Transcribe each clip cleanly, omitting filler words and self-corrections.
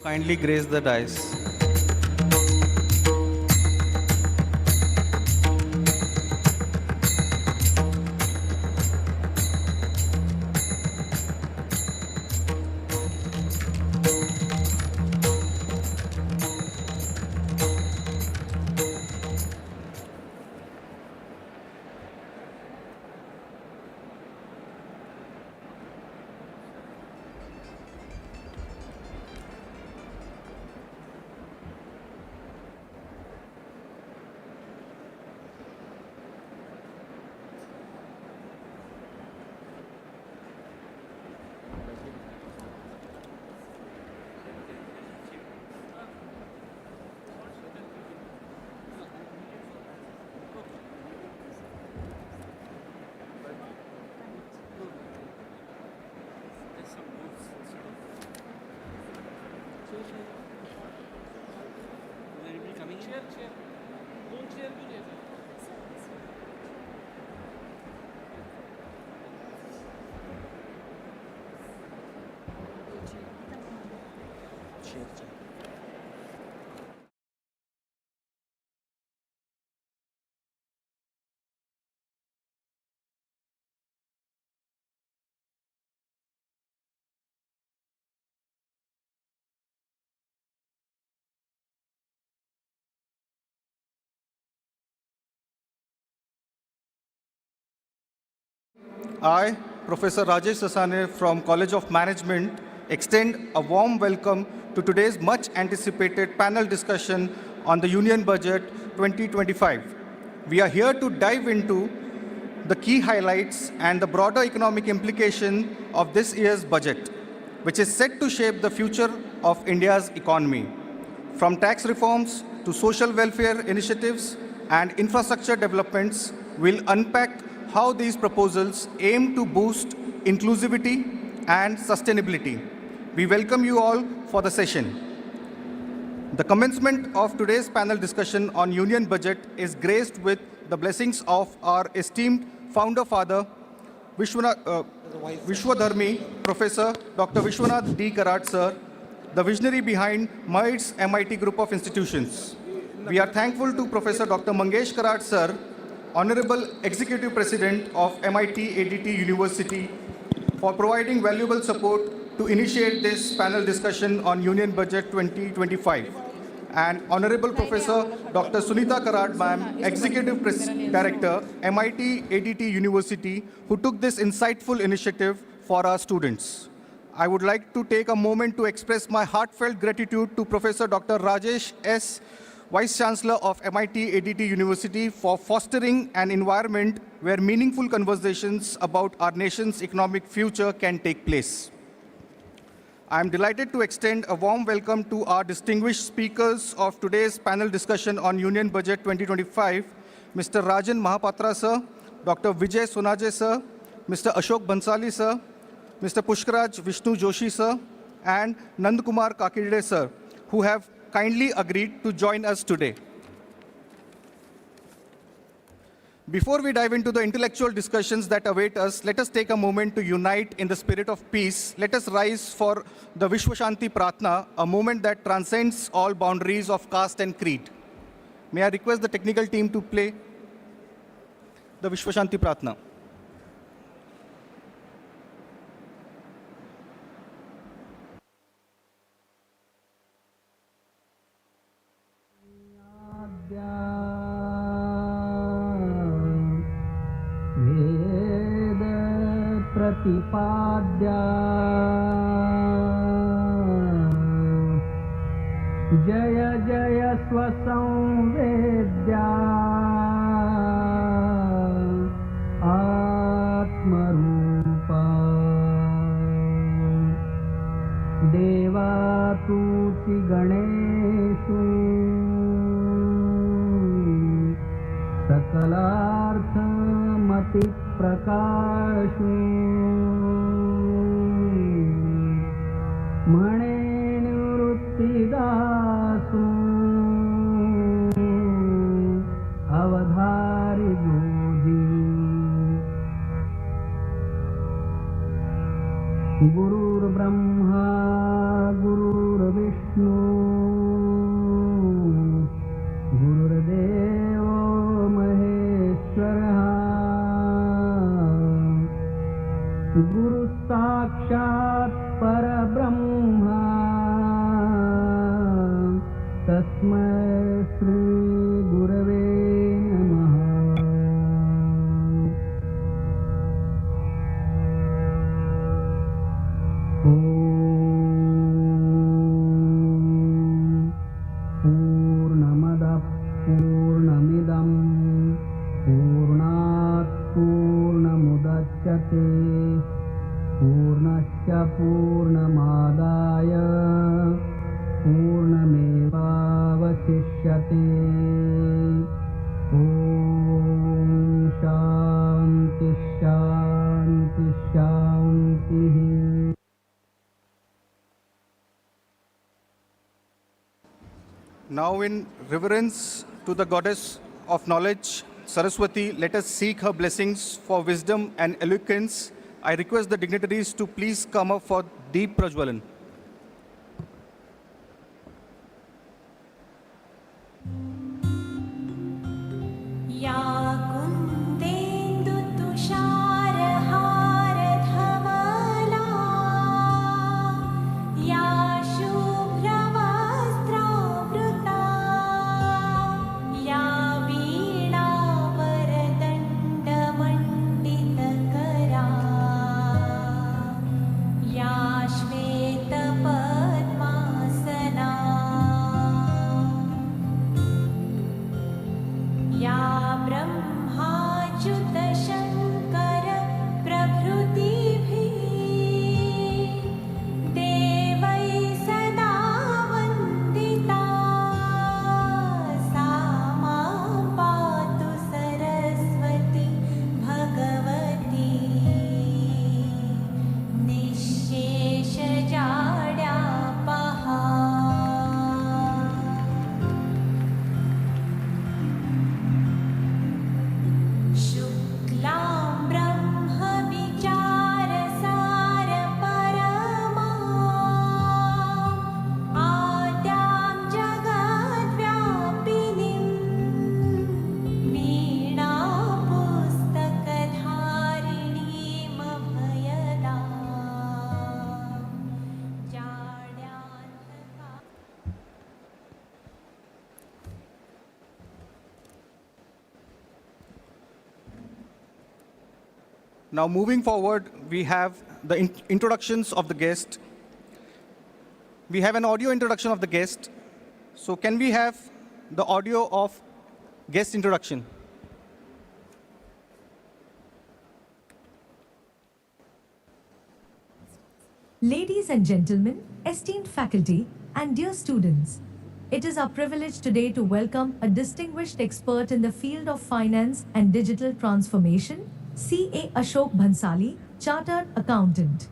Kindly grace the dais. I, Professor Rajesh Sasane from College of Management, extend a warm welcome to today's much anticipated panel discussion on the Union Budget 2025. We are here to dive into the key highlights and the broader economic implication of this year's budget, which is set to shape the future of India's economy. From tax reforms to social welfare initiatives and infrastructure developments, we'll unpack how these proposals aim to boost inclusivity and sustainability. We welcome you all for the session. The commencement of today's panel discussion on Union Budget is graced with the blessings of our esteemed founder father, Vishwadharmi, Professor Dr. Vishwanath D. Karat, sir, the visionary behind MITE's MIT Group of Institutions. We are thankful to Professor Dr. Mangesh Karat, sir, Honorable Executive President of MIT ADT University, for providing valuable support to initiate this panel discussion on Union Budget 2025. And Honorable Professor Dr. Sunita Karat, ma'am, Executive Director, MIT ADT University, who took this insightful initiative for our students. I would like to take a moment to express my heartfelt gratitude to Professor Dr. Rajesh S., Vice Chancellor of MIT ADT University, for fostering an environment where meaningful conversations about our nation's economic future can take place. I am delighted to extend a warm welcome to our distinguished speakers of today's panel discussion on Union Budget 2025, Mr. Rajan Mahapatra, sir, Dr. Vijay Sonaje, sir, Mr. Ashok Bansali, sir, Mr. Pushkaraj Vishnu Joshi, sir, and Nandkumar Kakirde, sir, who have kindly agreed to join us today. Before we dive into the intellectual discussions that await us, let us take a moment to unite in the spirit of peace. Let us rise for the Vishwashanti Pratna, a moment that transcends all boundaries of caste and creed. May I request the technical team to play the Vishwashanti Pratna. प्रतिपाद्या जय जय स्वसंवेद्या आत्मरूपा देवा तूति गणेषु सकलार्थमति प्रकाशु म्हणे निवृत्तिदासु अवधारि जोधी गुरुर्ब्रह्मा गुरुर्विष्णु देवो महेश्वरः गुरुसाक्षात् परब्रह्मा तस्मै श्री गुरवे नमः। पूर्णमदः पूर्णमिदं पूर्णात् पूर्णमुदच्यते पूर्णस्य पूर्णमादाय पूर्णमेवावशिष्यते। ॐ शान्ति शान्ति शान्तिः। Now, in reverence to the goddess of knowledge, Saraswati, let us seek her blessings for wisdom and eloquence. I request the dignitaries to please come up for deep prajwalan. या कुन्देन्दुतुषारहारधवला या शुभ्रवस्त्रावृता या वीणावरदण्डमण्डितकरा या श्वेतपद्मासना या ब्रह्माच्युतशङ्कर प्रभृतिभिः देवैः सदा वन्दिता सा मां पातु Saraswati Bhagwati निःशेषजाड्यापहा। शुक्लां ब्रह्मविचारसारपरमाम् आद्यां जगद्व्यापिनीं वीणापुस्तकधारिणीमभयदाम् जाड्यान्धका। Now, moving forward, we have the introductions of the guest. We have an audio introduction of the guest. So, can we have the audio of guest introduction? Ladies and gentlemen, esteemed faculty, and dear students, it is our privilege today to welcome a distinguished expert in the field of finance and digital transformation, CA Ashok Bhansali, Chartered Accountant.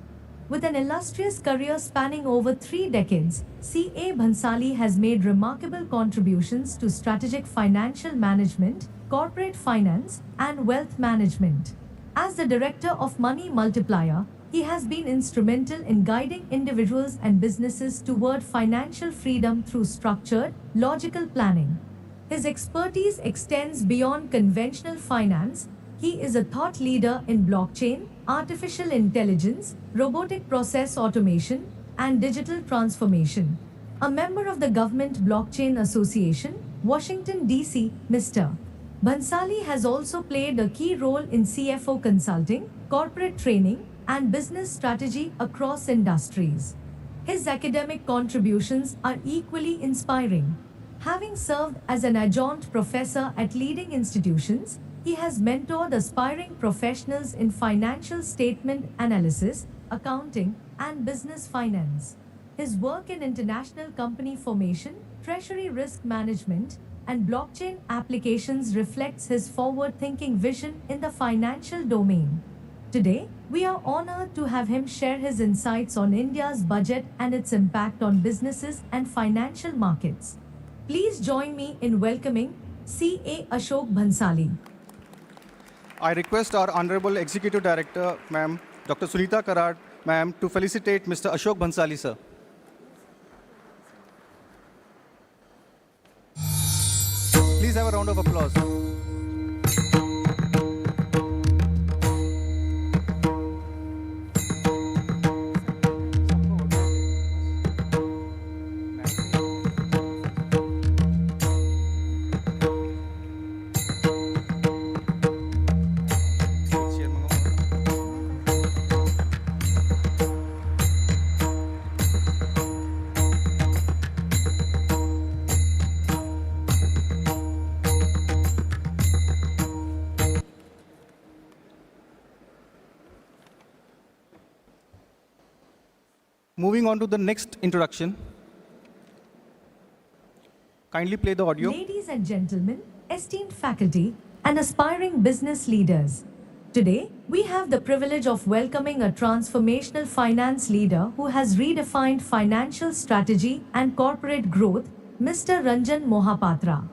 With an illustrious career spanning over 3 decades, CA Bhansali has made remarkable contributions to strategic financial management, corporate finance, and wealth management. As the director of Money Multiplier, he has been instrumental in guiding individuals and businesses toward financial freedom through structured, logical planning. His expertise extends beyond conventional finance. He is a thought leader in blockchain, artificial intelligence, robotic process automation, and digital transformation. A member of the Government Blockchain Association, Washington, D.C., Mr. Bhansali has also played a key role in CFO consulting, corporate training, and business strategy across industries. His academic contributions are equally inspiring. Having served as an adjunct professor at leading institutions, he has mentored aspiring professionals in financial statement analysis, accounting, and business finance. His work in international company formation, treasury risk management, and blockchain applications reflects his forward-thinking vision in the financial domain. Today, we are honored to have him share his insights on India's budget and its impact on businesses and financial markets. Please join me in welcoming CA Ashok Bhansali. I request our Honorable Executive Director, Ma'am, Dr. Sunita Karad, Ma'am, to felicitate Mr. Ashok Bhansali, sir. Please Please have a round of applause. Moving on to the next introduction. Kindly play the audio. Ladies and gentlemen, esteemed faculty, and aspiring business leaders, today we have the privilege of welcoming a transformational finance leader who has redefined financial strategy and corporate growth, Mr. Ranjan Mohapatra.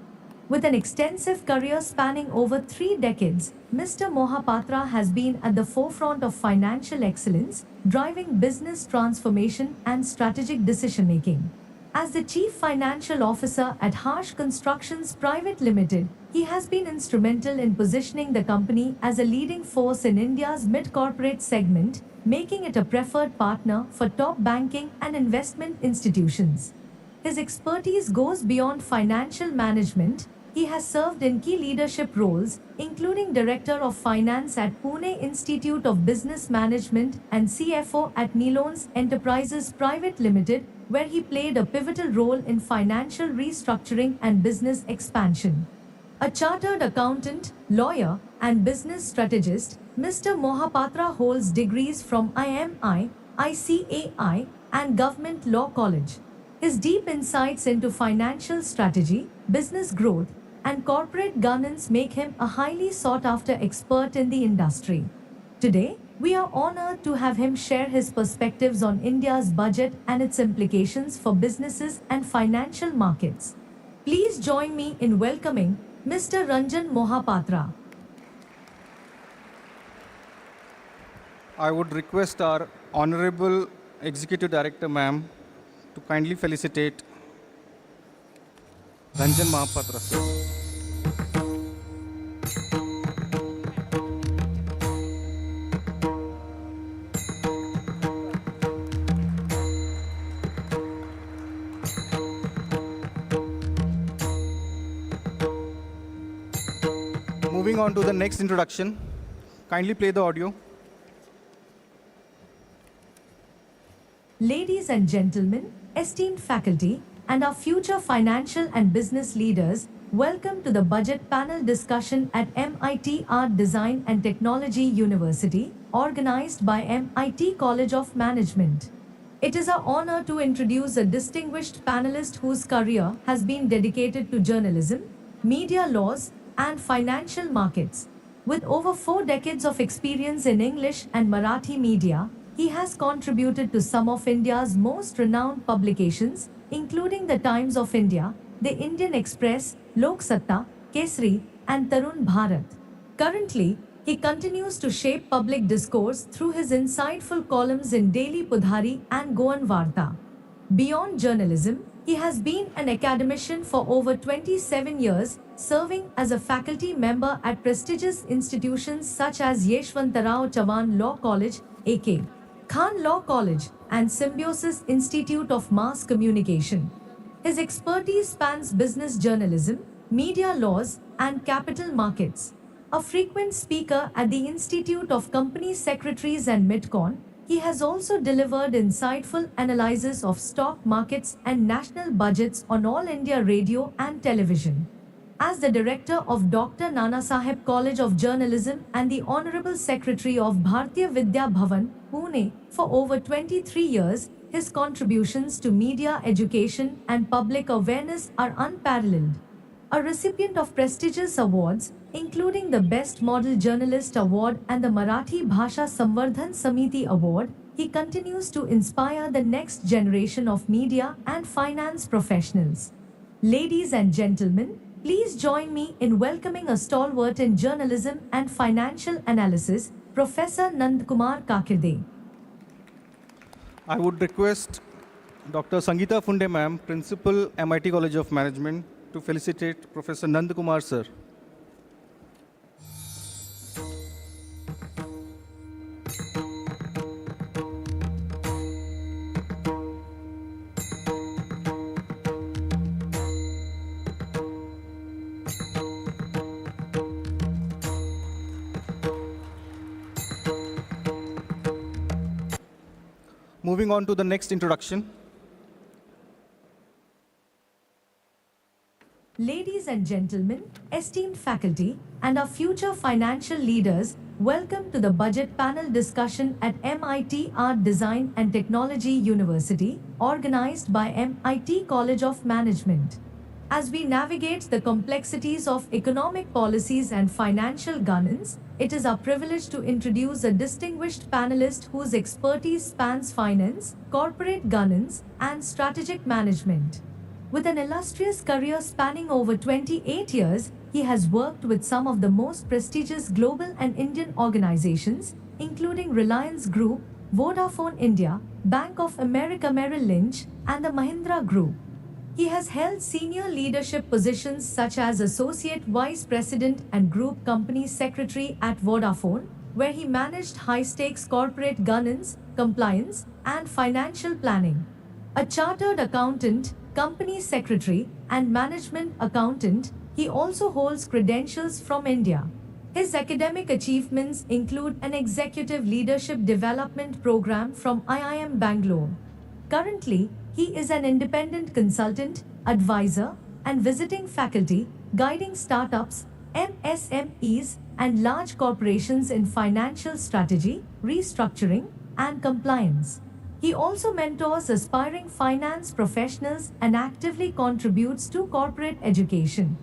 With an extensive career spanning over 3 decades, Mr. Mohapatra has been at the forefront of financial excellence, driving business transformation and strategic decision-making. As the Chief Financial Officer at Harsh Constructions Private Limited, he has been instrumental in positioning the company as a leading force in India's mid-corporate segment, making it a preferred partner for top banking and investment institutions. His expertise goes beyond financial management. He has served in key leadership roles, including Director of Finance at Pune Institute of Business Management and CFO at Nilons Enterprises Private Limited, where he played a pivotal role in financial restructuring and business expansion. A chartered accountant, lawyer, and business strategist, Mr. Mohapatra holds degrees from IMI, ICAI, and Government Law College. His deep insights into financial strategy, business growth, and corporate governance make him a highly sought-after expert in the industry. Today, we are honored to have him share his perspectives on India's budget and its implications for businesses and financial markets. Please join me in welcoming Mr. Ranjan Mohapatra. I would request our Honorable Executive Director, ma'am, to kindly felicitate Ranjan Mohapatra, sir. Moving on to the next introduction. Kindly play the audio. Ladies and gentlemen, esteemed faculty, and our future financial and business leaders, welcome to the budget panel discussion at MIT Art Design and Technology University, organized by MIT College of Management. It is our honor to introduce a distinguished panelist whose career has been dedicated to journalism, media laws, and financial markets. With over 4 decades of experience in English and Marathi media, he has contributed to some of India's most renowned publications, including the Times of India, the Indian Express, Lok Satta, Kesari, and Tarun Bharat. Currently, he continues to shape public discourse through his insightful columns in Daily Pudhari and Goan Varta. Beyond journalism, he has been an academician for over 27 years, serving as a faculty member at prestigious institutions such as Yeshwantarao Chavan Law College, A.K. Khan Law College, and Symbiosis Institute of Mass Communication. His expertise spans business journalism, media laws, and capital markets. A frequent speaker at the Institute of Company Secretaries and MidCon, he has also delivered insightful analysis of stock markets and national budgets on All India Radio and Television. As the director of Dr. Nanasaheb College of Journalism and the Honorable Secretary of Bharatiya Vidya Bhavan, Pune, for over 23 years, his contributions to media education and public awareness are unparalleled. A recipient of prestigious awards, including the Best Model Journalist Award and the Marathi Bhasha Samvardhan Samiti Award, he continues to inspire the next generation of media and finance professionals. Ladies and gentlemen, please join me in welcoming a stalwart in journalism and financial analysis, Professor Nandkumar Kakirde. I would request Dr. Sangeeta Funde, ma'am, Principal, MIT College of Management, to felicitate Professor Nandakumar sir. Moving on to the next introduction. Ladies and gentlemen, esteemed faculty, and our future financial leaders, welcome to the budget panel discussion at MIT Art Design and Technology University, organized by MIT College of Management. As we navigate the complexities of economic policies and financial governance, it is our privilege to introduce a distinguished panelist whose expertise spans finance, corporate governance, and strategic management. With an illustrious career spanning over 28 years, he has worked with some of the most prestigious global and Indian organizations, including Reliance Group, Vodafone India, Bank of America Merrill Lynch, and the Mahindra Group. He has held senior leadership positions such as Associate Vice President and Group Company Secretary at Vodafone, where he managed high-stakes corporate governance, compliance, and financial planning. A chartered accountant, company secretary, and management accountant, he also holds credentials from India. His academic achievements include an executive leadership development program from IIM Bangalore. Currently, he is an independent consultant, advisor, and visiting faculty, guiding startups, MSMEs, and large corporations in financial strategy, restructuring, and compliance. He also mentors aspiring finance professionals and actively contributes to corporate education.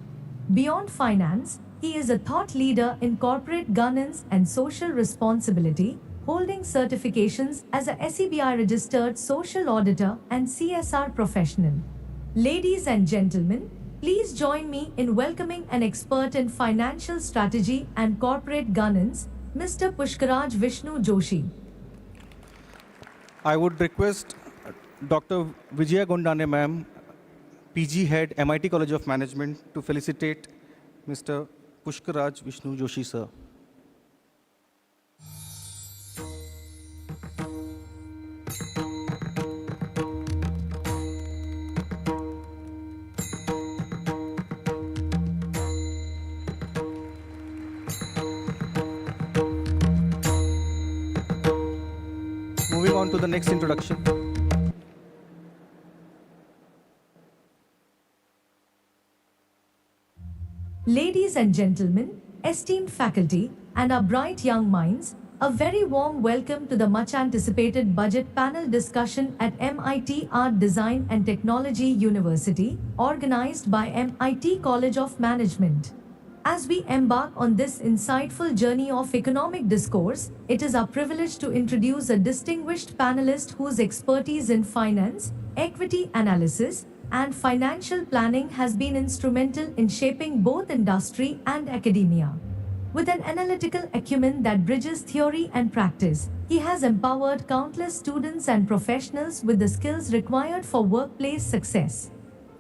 Beyond finance, he is a thought leader in corporate governance and social responsibility, holding certifications as a SEBI registered social auditor and CSR professional. Ladies and gentlemen, please join me in welcoming an expert in financial strategy and corporate governance, Mr. Pushkaraj Vishnu Joshi. I would request Dr. Vijaya Gondane ma'am, PG Head, MIT College of Management, to felicitate Mr. Pushkaraj Vishnu Joshi sir. Moving on to the next introduction. Ladies and gentlemen, esteemed faculty, and our bright young minds, a very warm welcome to the much anticipated budget panel discussion at MIT Art Design and Technology University, organized by MIT College of Management. As we embark on this insightful journey of economic discourse, it is our privilege to introduce a distinguished panelist whose expertise in finance, equity analysis, and financial planning has been instrumental in shaping both industry and academia. With an analytical acumen that bridges theory and practice, he has empowered countless students and professionals with the skills required for workplace success.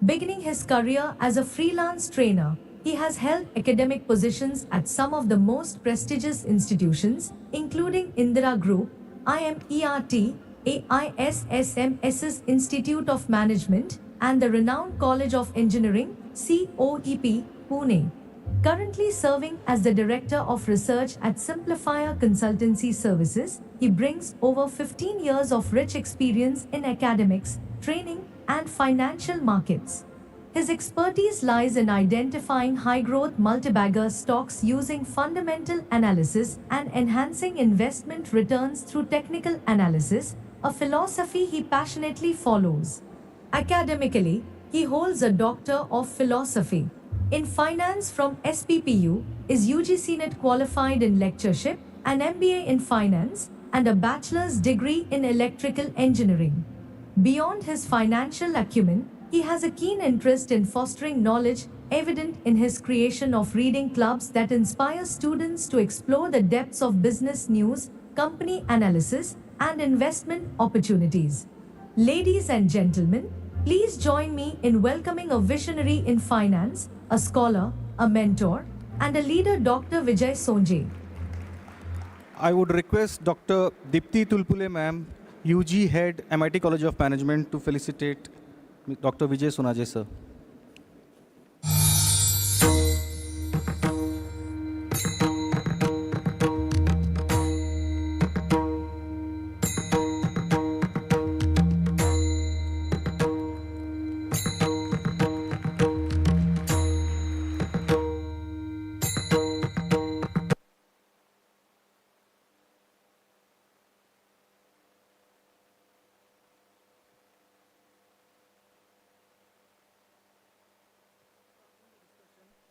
Beginning his career as a freelance trainer, he has held academic positions at some of the most prestigious institutions, including Indira Group, IMERT, AISSMS's Institute of Management, and the renowned College of Engineering, COEP, Pune. Currently serving as the Director of Research at Simplifier Consultancy Services, he brings over 15 years of rich experience in academics, training, and financial markets. His expertise lies in identifying high-growth multi-bagger stocks using fundamental analysis and enhancing investment returns through technical analysis, a philosophy he passionately follows. Academically, he holds a Doctor of Philosophy in Finance from SPPU, is UGC NET qualified in lectureship, an MBA in Finance, and a bachelor's degree in Electrical Engineering. Beyond his financial acumen, he has a keen interest in fostering knowledge, evident in his creation of reading clubs that inspire students to explore the depths of business news, company analysis, and investment opportunities. Ladies and gentlemen, Please join me in welcoming a visionary in finance, a scholar, a mentor, and a leader, Dr. Vijay Sonje. I would request Dr. Dipti Tulpule ma'am, UG Head, MIT College of Management, to felicitate Dr. Vijay Sonaje sir.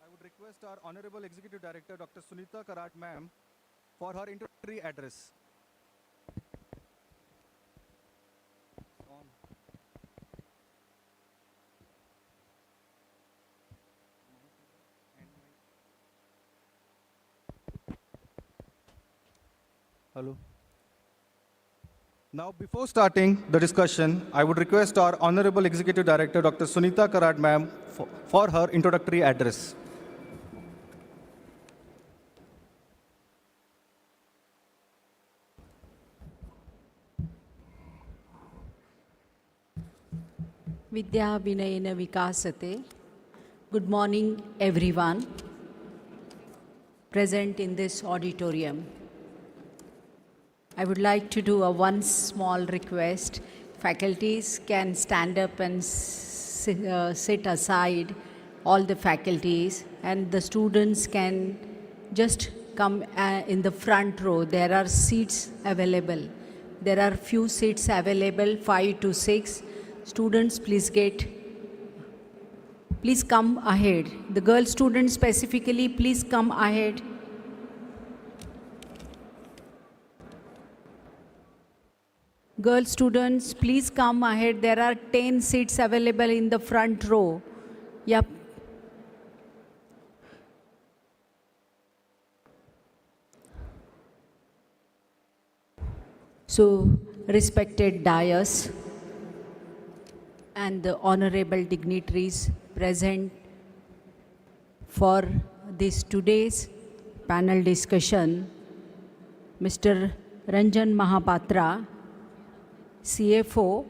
I would request our Honorable Executive Director, Dr. Sunita Karat ma'am, for her introductory address. Hello. Now, before starting the discussion, I would request our Honorable Executive Director, Dr. Sunita Karat ma'am, for her introductory address. Vidya Vinayena Vikasate. Good morning, everyone present in this auditorium. I would like to do one small request. Faculties can stand up and sit aside, all the faculties, and the students can just come in the front row. There are seats available. There are few seats available, 5 to 6. Students, please come ahead. The girl students specifically, please come ahead. Girl students, please come ahead. There are 10 seats available in the front row. Yep. So, respected dais and the honorable dignitaries present for this today's panel discussion, Mr. Ranjan Mahapatra, CFO,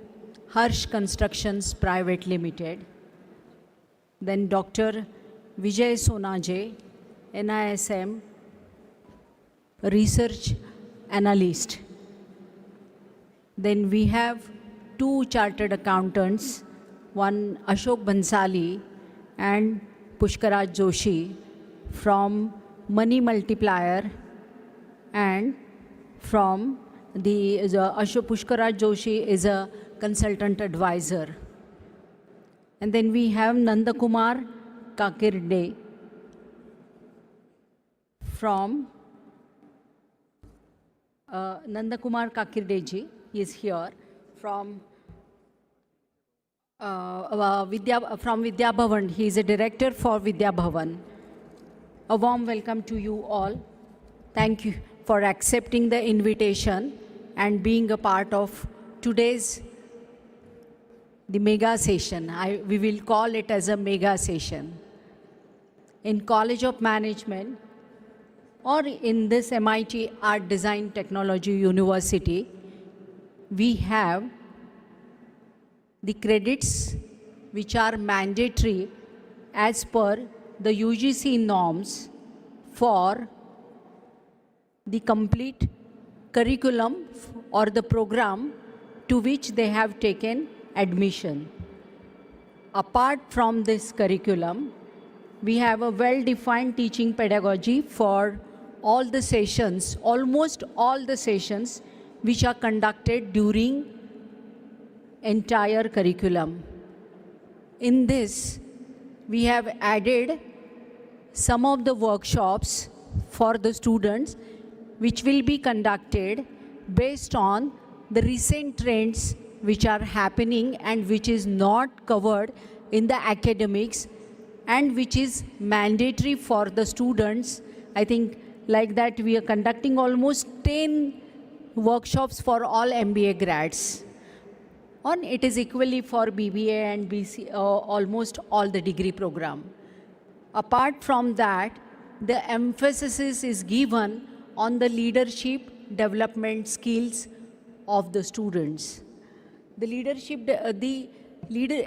Harsh Constructions Private Limited, then Dr. Vijay Sonaje, NISM Research Analyst. Then we have 2 chartered accountants, one Ashok Bansali and Pushkaraj Joshi from Money Multiplier, and from the Ashok Pushkaraj Joshi is a consultant advisor. And then we have Nandakumar Kakirde from Nandakumar Kakirde ji is here from Vidya Bhavan. He is a director for Vidya Bhavan. A warm welcome to you all. Thank you for accepting the invitation and being a part of today's the mega session. We will call it as a mega session. In College of Management or in this MIT Art Design Technology University, we have the credits which are mandatory as per the UGC norms for the complete curriculum or the program to which they have taken admission. Apart from this curriculum, we have a well-defined teaching pedagogy for all the sessions, almost all the sessions which are conducted during entire curriculum. In this, we have added some of the workshops for the students which will be conducted based on the recent trends which are happening and which is not covered in the academics and which is mandatory for the students. I think like that we are conducting almost 10 workshops for all MBA grads. on. It is equally for BBA and BC, almost all the degree program. Apart from that, the emphasis is given on the leadership development skills of the students. The leader,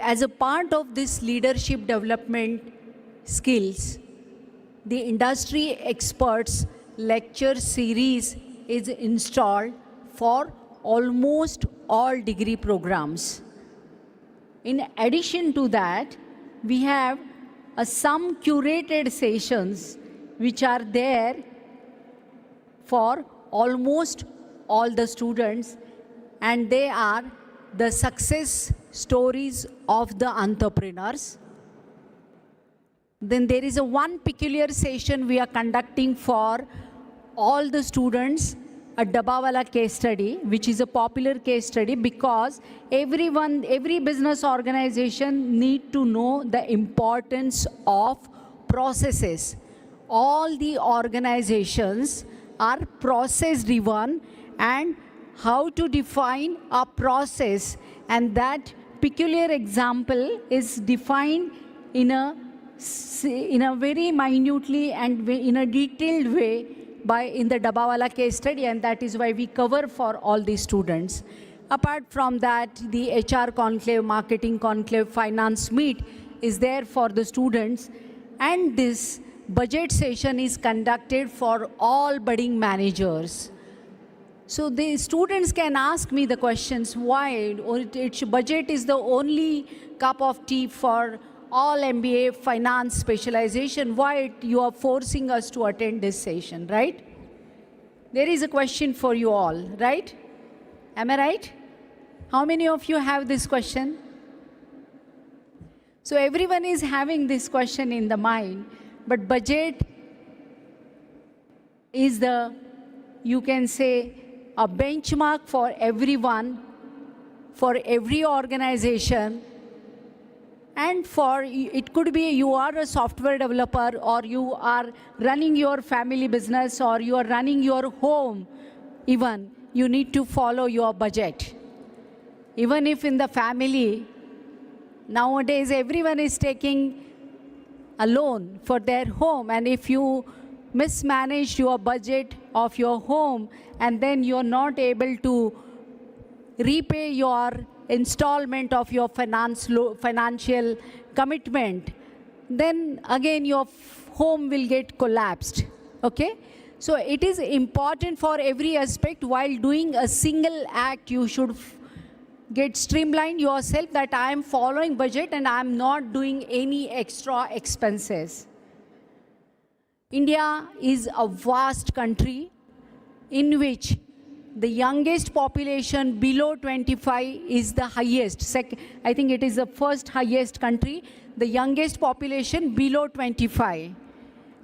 as a part of this leadership development skills, the industry experts lecture series is installed for almost all degree programs. In addition to that, we have some curated sessions which are there for almost all the students, and they are the success stories of the entrepreneurs. Then there is one peculiar session we are conducting for all the students, a Dabawala case study, which is a popular case study because every business organization need to know the importance of processes. All the organizations are process driven, and how to define a process, and that peculiar example is defined in a very minutely and in a detailed way in the Dabawala case study, and that is why we cover for all the students. Apart from that, the HR conclave, marketing conclave, finance meet is there for the students, and this budget session is conducted for all budding managers. So the students can ask me the questions why budget is the only cup of tea for all MBA finance specialization, why you are forcing us to attend this session, right? There is a question for you all, right? Am I right? How many of you have this question? So everyone is having this question in the mind, but budget is you can say, a benchmark for everyone, for every organization, and it could be you are a software developer, or you are running your family business, or you are running your home. Even you need to follow your budget. Even if in the family, nowadays everyone is taking a loan for their home, and if you mismanage your budget of your home and then you're not able to repay your installment of your financial commitment, then again your home will get collapsed. Okay? So it is important for every aspect. While doing a single act, you should get streamlined yourself that I am following budget and I am not doing any extra expenses. India is a vast country in which the youngest population below 25 is the highest. I think it is the first highest country, the youngest population below 25.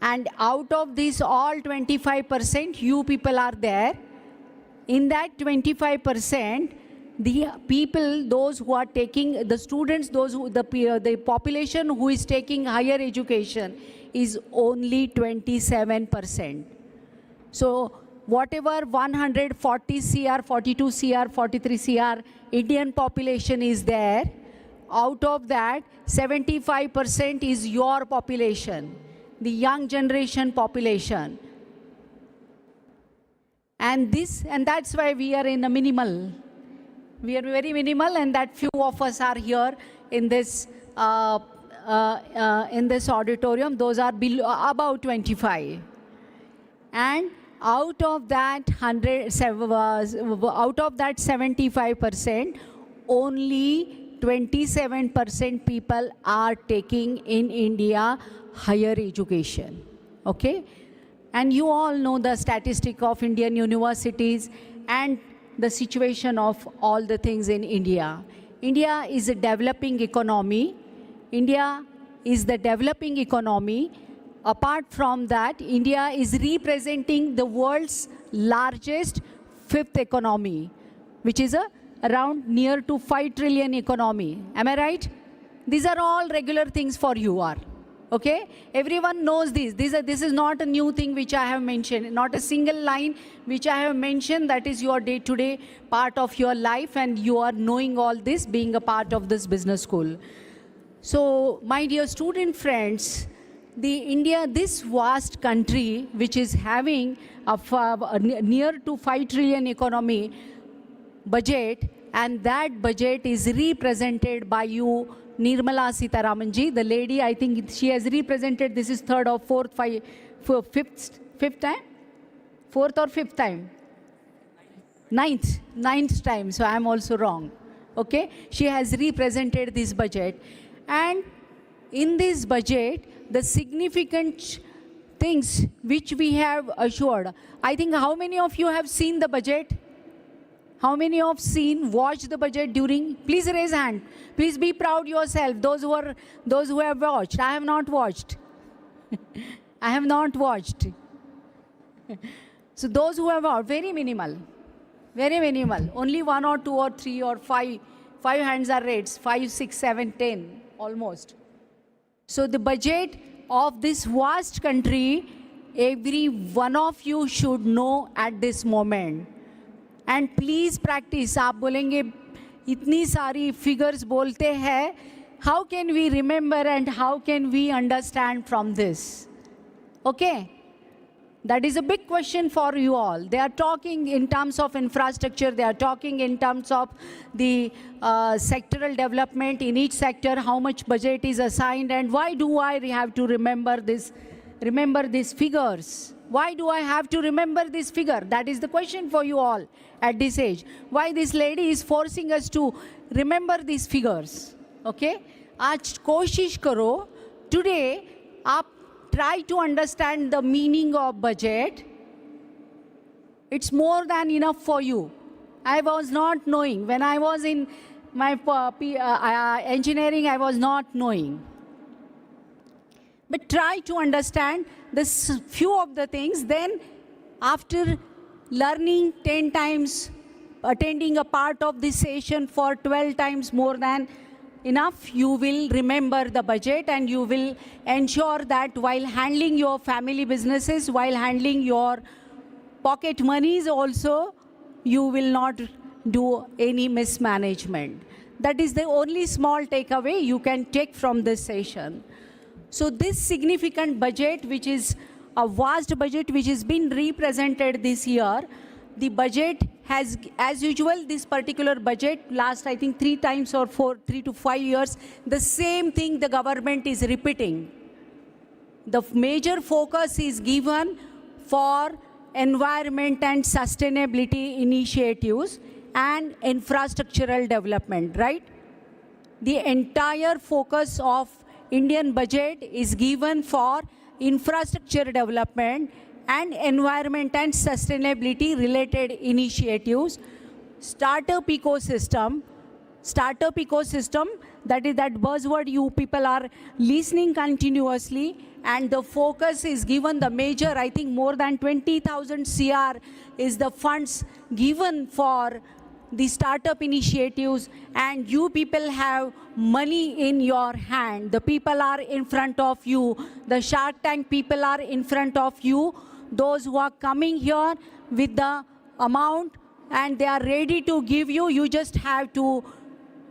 And out of this all 25%, you people are there. In that 25%, the people, those who are taking, the students, the population who is taking higher education is only 27%. So whatever 140 CR, 42 CR, 43 CR Indian population is there, out of that 75% is your population, the young generation population. And that's why we are in a minimal. We are very minimal, and that few of us are here in this auditorium. Those are about 25. And out of that 75%, only 27% people are taking in India higher education. Okay? And you all know the statistic of Indian universities and the situation of all the things in India. India is a developing economy. India is the developing economy. Apart from that, India is representing the world's largest fifth economy, which is around near to 5 trillion economy. Am I right? These are all regular things for you. Okay, everyone knows this. This is not a new thing which I have mentioned, not a single line which I have mentioned. That is your day-to-day part of your life, and you are knowing all this, being a part of this business school. So, my dear student friends, this vast country which is having a near to 5 trillion economy budget, and that budget is represented by you, Nirmala Sitharamanji, the lady. I think she has represented, this is third or fourth, fifth time? Fourth or fifth time? Ninth time, so I am also wrong. Okay, she has represented this budget. And in this budget, the significant things which we have assured, I think how many of you have seen the budget? How many of watched the budget during? Please raise hand. Please be proud yourself. Those who have watched. I have not watched. I have not watched. So those who have watched, very minimal. Very minimal. Only 1 or 2 or 3 or 5 hands are raised. 5, 6, 7, 10 almost. So the budget of this vast country, every one of you should know at this moment. And please practice. आप बोलेंगे इतनी सारी figures बोलते हैं, how can we remember and how can we understand from this? Okay? That is a big question for you all. They are talking in terms of infrastructure, they are talking in terms of the sectoral development in each sector, how much budget is assigned, and why do I have to remember these figures? Why do I have to remember this figure? That is the question for you all at this age. Why this lady is forcing us to remember these figures? Okay? आज कोशिश करो, today आप try to understand the meaning of budget. It's more than enough for you. I was not knowing. When I was in my engineering, I was not knowing. But try to understand this few of the things. Then after learning 10 times, attending a part of this session for 12 times more than enough, you will remember the budget, and you will ensure that while handling your family businesses, while handling your pocket monies also, you will not do any mismanagement. That is the only small takeaway you can take from this session. So this significant budget, which is a vast budget which has been represented this year, the budget has, as usual, this particular budget last, I think, 3 times or 3 to 5 years, the same thing the government is repeating. The major focus is given for environment and sustainability initiatives and infrastructural development, right? The entire focus of Indian budget is given for infrastructure development and environment and sustainability related initiatives, startup ecosystem, that is that buzzword you people are listening continuously, and the focus is given, the major, I think more than 20,000 CR is the funds given for the startup initiatives, and you people have money in your hand. The people are in front of you. The Shark Tank people are in front of you. Those who are coming here with the amount and they are ready to give you, you just have to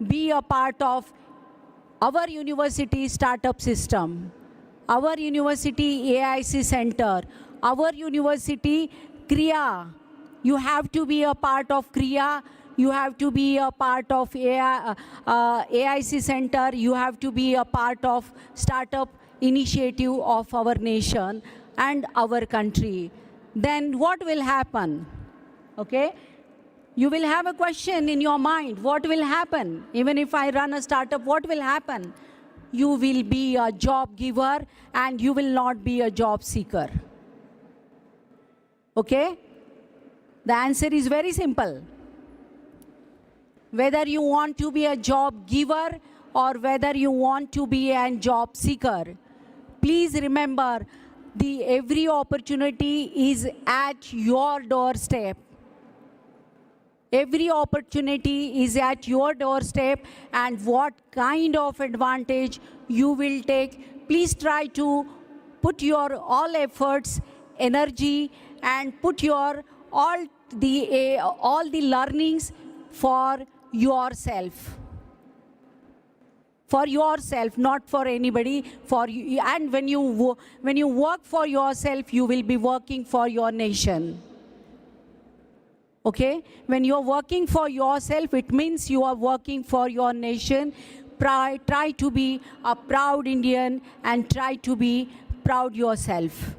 be a part of our university startup system, our university AIC center, our university KRIA. You have to be a part of KRIA. You have to be a part of AIC center. You have to be a part of startup initiative of our nation and our country. Then what will happen? Okay? You will have a question in your mind. What will happen? Even if I run a startup, what will happen? You will be a job giver and you will not be a job seeker. Okay? The answer is very simple. Whether you want to be a job giver or whether you want to be a job seeker, please remember, every opportunity is at your doorstep. Every opportunity is at your doorstep, and what kind of advantage you will take please try to put your all efforts, energy, and put your all the learnings for yourself. For yourself, not for anybody, for you. And when you work for yourself, you will be working for your nation. Okay? When you're working for yourself, it means you are working for your nation. Try to be a proud Indian and try to be proud yourself.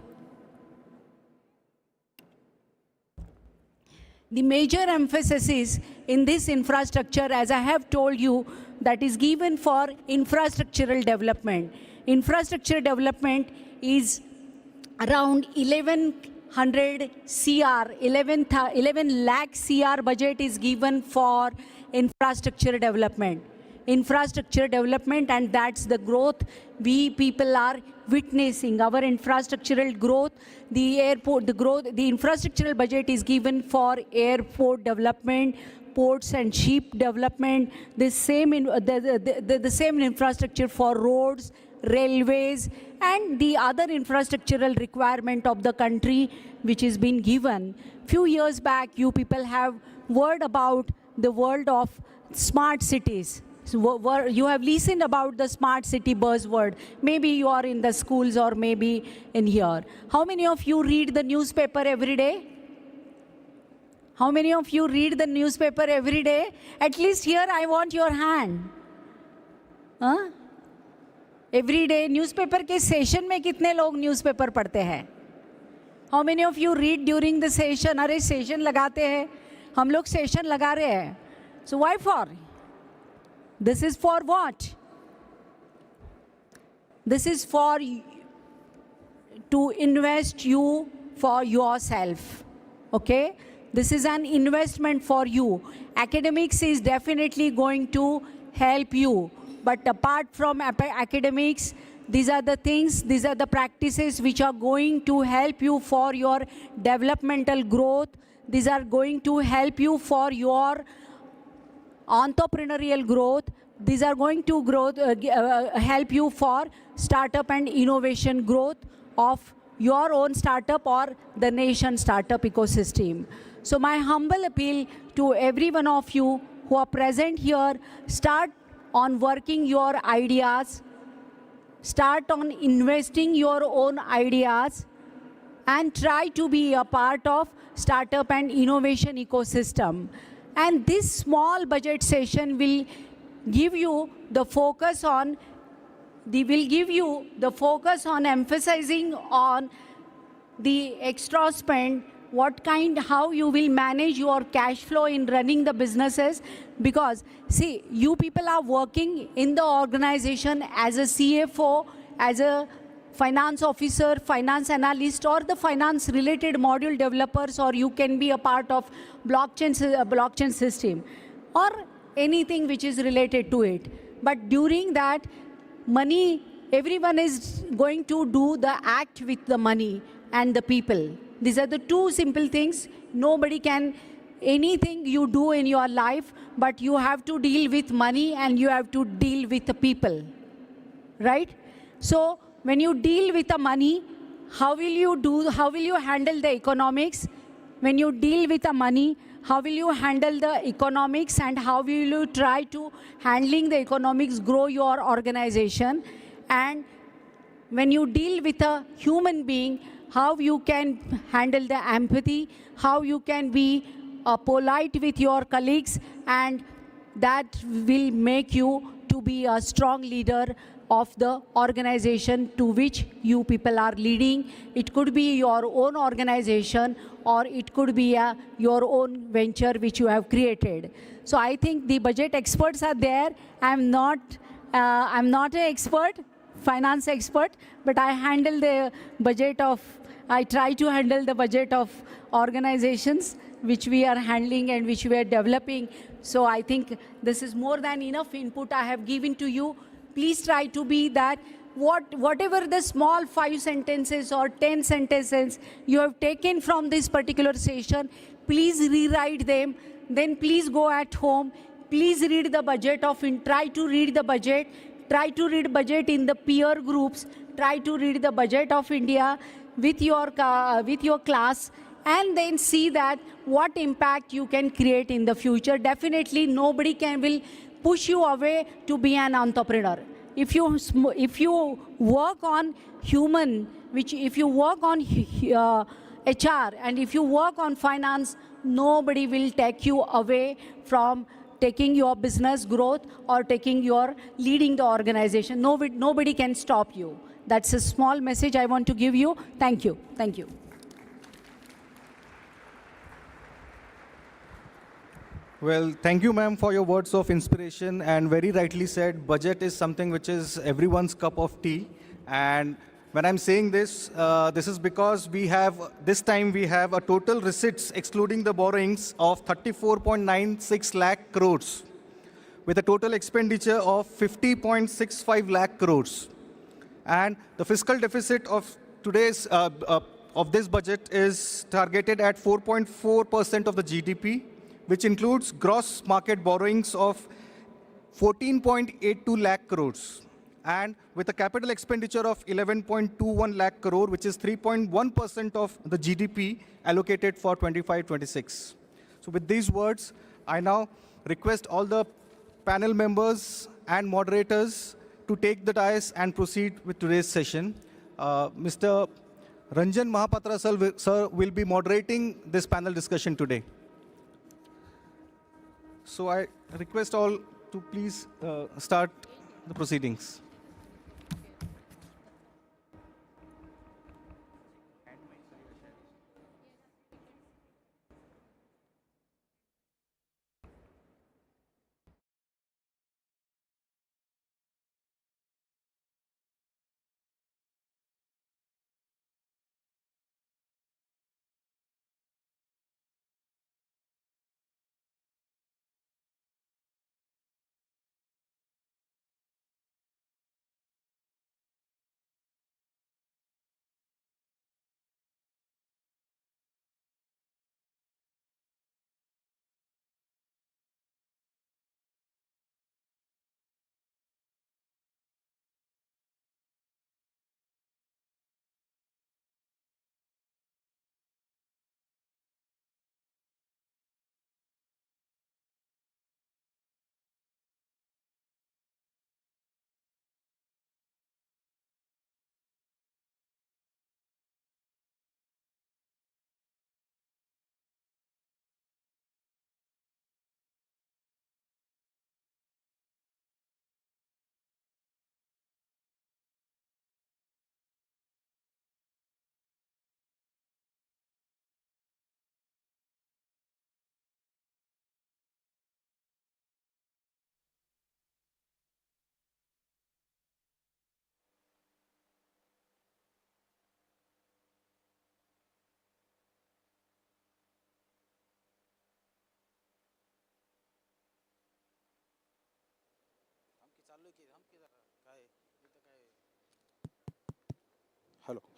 The major emphasis is in this infrastructure, as I have told you, that is given for infrastructural development. Infrastructure development is around 1100 CR, 11 lakh CR budget is given for infrastructure development. Infrastructure development, and that's the growth we people are witnessing. Our infrastructural growth, the airport, the growth, the infrastructural budget is given for airport development, ports and ship development, the same infrastructure for roads, railways, and the other infrastructural requirement of the country which is been given. Few years back, you people have heard about the world of smart cities. So you have listened about the smart city buzzword. Maybe you are in the schools or maybe in here. How many of you read the newspaper every day? How many of you read the newspaper every day? At least here I want your hand. Huh? Every day newspaper के session में कितने लोग newspaper पढ़ते हैं? How many of you read during the session? अरे session लगाते हैं. हम लोग session लगा रहे हैं. So why for? This is for what? This is for to invest you for yourself. Okay? This is an investment for you. Academics is definitely going to help you. But apart from academics, these are the things, these are the practices which are going to help you for your developmental growth. These are going to help you for your entrepreneurial growth. These are going to help you for startup and innovation growth of your own startup or the nation startup ecosystem. So my humble appeal to every one of you who are present here, start on working your ideas, start on investing your own ideas, and try to be a part of startup and innovation ecosystem. And this small budget session will give you the focus on emphasizing on the extra spend, how you will manage your cash flow in running the businesses. Because see, you people are working in the organization as a CFO, as a finance officer, finance analyst, or the finance related module developers, or you can be a part of blockchain system or anything which is related to it. But during that, money, everyone is going to do the act with the money and the people. These are the two simple things. Nobody can, anything you do in your life, but you have to deal with money and you have to deal with the people, right? So when you deal with the money, how will you handle the economics? When you deal with the money, how will you handle the economics, and how will you try to handling the economics, grow your organization? And when you deal with a human being, how you can handle the empathy, how you can be polite with your colleagues, and that will make you to be a strong leader of the organization to which you people are leading. It could be your own organization, or it could be your own venture which you have created. So I think the budget experts are there. I'm not an expert, finance expert, but I handle the budget of, I try to handle the budget of organizations which we are handling and which we are developing. So I think this is more than enough input I have given to you. Please try to be that, whatever the small 5 sentences or 10 sentences you have taken from this particular session, please rewrite them. Then please go at home. Please read the budget try to read the budget. Try to read budget in the peer groups. Try to read the budget of India with your class, and then see that what impact you can create in the future. Definitely nobody will push you away to be an entrepreneur. If you work on human, if you work on HR, and if you work on finance, nobody will take you away from taking your business growth or leading the organization. Nobody can stop you. That's a small message I want to give you. Thank you. Thank you. Well, thank you, ma'am, for your words of inspiration. And very rightly said, budget is something which is everyone's cup of tea. And when I'm saying this, this is because this time we have a total receipts excluding the borrowings of 34.96 lakh crores with a total expenditure of 50.65 lakh crores. And the fiscal deficit of this budget is targeted at 4.4% of the GDP, which includes gross market borrowings of 14.82 lakh crores. And with a capital expenditure of 11.21 lakh crore, which is 3.1% of the GDP allocated for 25-26. So with these words, I now request all the panel members and moderators to take the dais and proceed with today's session. Mr. Ranjan Mahapatra sir will be moderating this panel discussion today. So I request all to please start the proceedings.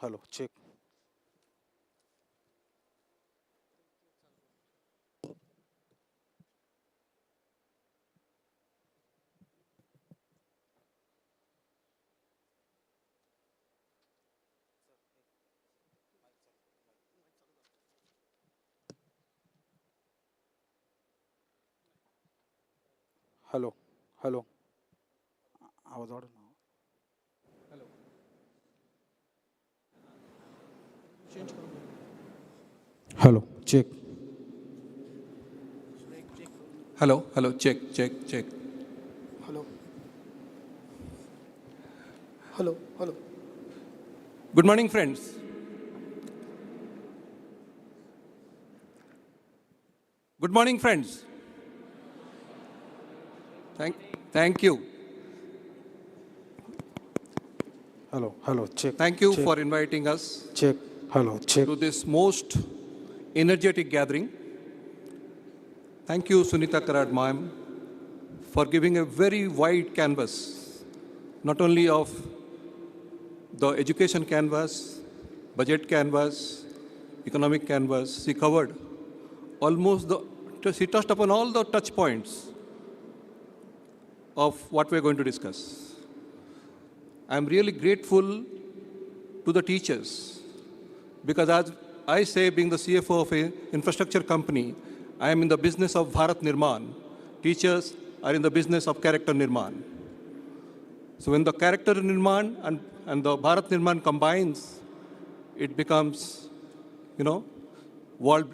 Hello, check. Hello. I was audible now. Hello, check. Hello, check. Hello. Good morning, friends. Good morning, friends. Thank you. Hello, check. Thank you check, for inviting us check. Hello, check. to this most energetic gathering. Thank you, Sunita Karad ma'am, for giving a very wide canvas, not only of the education canvas, budget canvas, economic canvas. She covered she touched upon all the touch points of what we're going to discuss. I'm really grateful to the teachers because as I say, being the CFO of an infrastructure company, I am in the business of Bharat Nirman. Teachers are in the business of character Nirman. So when the character Nirman and the Bharat Nirman combines, it becomes, world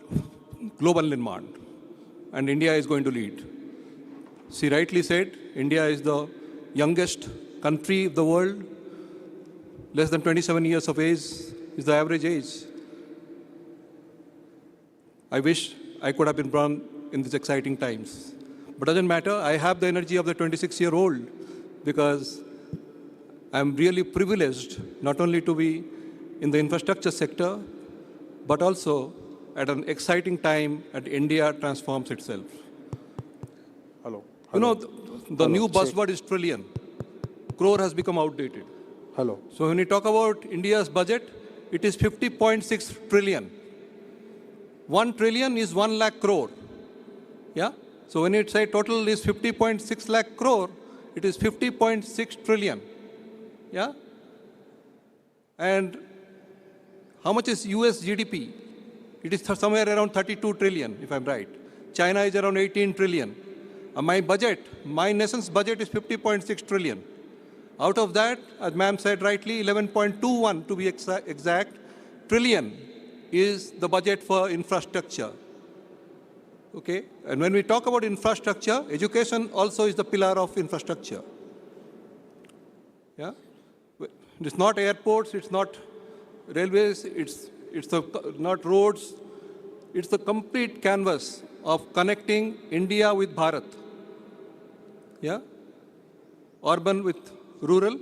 global Nirman. And India is going to lead. She rightly said, India is the youngest country of the world. Less than 27 years of age is the average age. I wish I could have been born in these exciting times. But doesn't matter, I have the energy of the 26-year-old because I'm really privileged not only to be in the infrastructure sector, but also at an exciting time as India transforms itself. Hello. The new buzzword is trillion. Crore has become outdated. Hello. So when we talk about India's budget, it is 50.6 trillion. 1 trillion is 1 lakh crore. Yeah? So when it say total is 50.6 lakh crore, it is 50.6 trillion. Yeah? And how much is US GDP? It is somewhere around 32 trillion, if I'm right. China is around 18 trillion. My nation's budget is 50.6 trillion. Out of that, as ma'am said rightly, 11.21 to be exact, trillion is the budget for infrastructure. Okay? And when we talk about infrastructure, education also is the pillar of infrastructure. Yeah? It's not airports, it's not railways, it's not roads. It's the complete canvas of connecting India with Bharat. Yeah? Urban with rural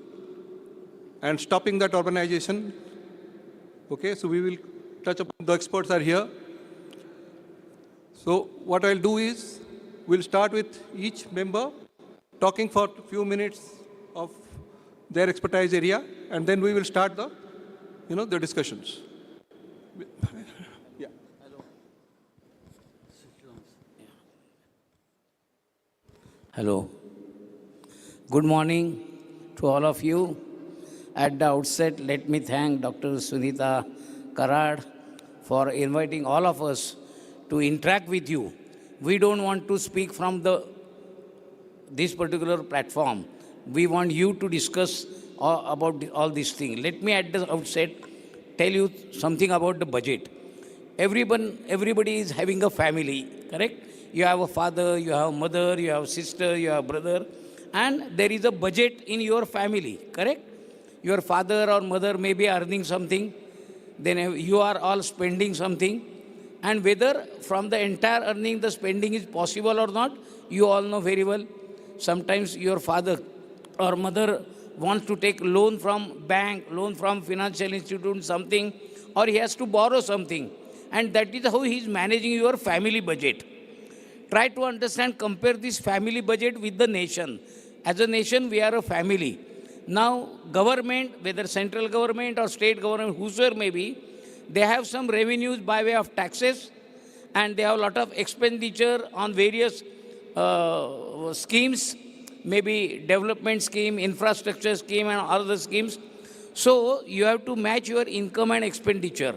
and stopping that urbanization. Okay, so we will touch upon, the experts are here. So what I'll do is, we'll start with each member talking for a few minutes of their expertise area, and then we will start the discussions. Yeah. Hello. Good morning to all of you. At the outset, let me thank Dr. Sunita Karad for inviting all of us to interact with you. We don't want to speak from this particular platform. We want you to discuss about all these things. Let me at the outset tell you something about the budget. Everybody is having a family, correct? You have a father, you have a mother, you have a sister, you have a brother, and there is a budget in your family, correct? Your father or mother may be earning something, then you are all spending something, and whether from the entire earning the spending is possible or not, you all know very well. Sometimes your father or mother wants to take loan from bank, loan from financial institute, something, or he has to borrow something. And that is how he is managing your family budget. Try to understand, compare this family budget with the nation. As a nation, we are a family. Now, government, whether central government or state government, whosoever may be, they have some revenues by way of taxes, and they have a lot of expenditure on various schemes, maybe development scheme, infrastructure scheme, and other schemes. So you have to match your income and expenditure.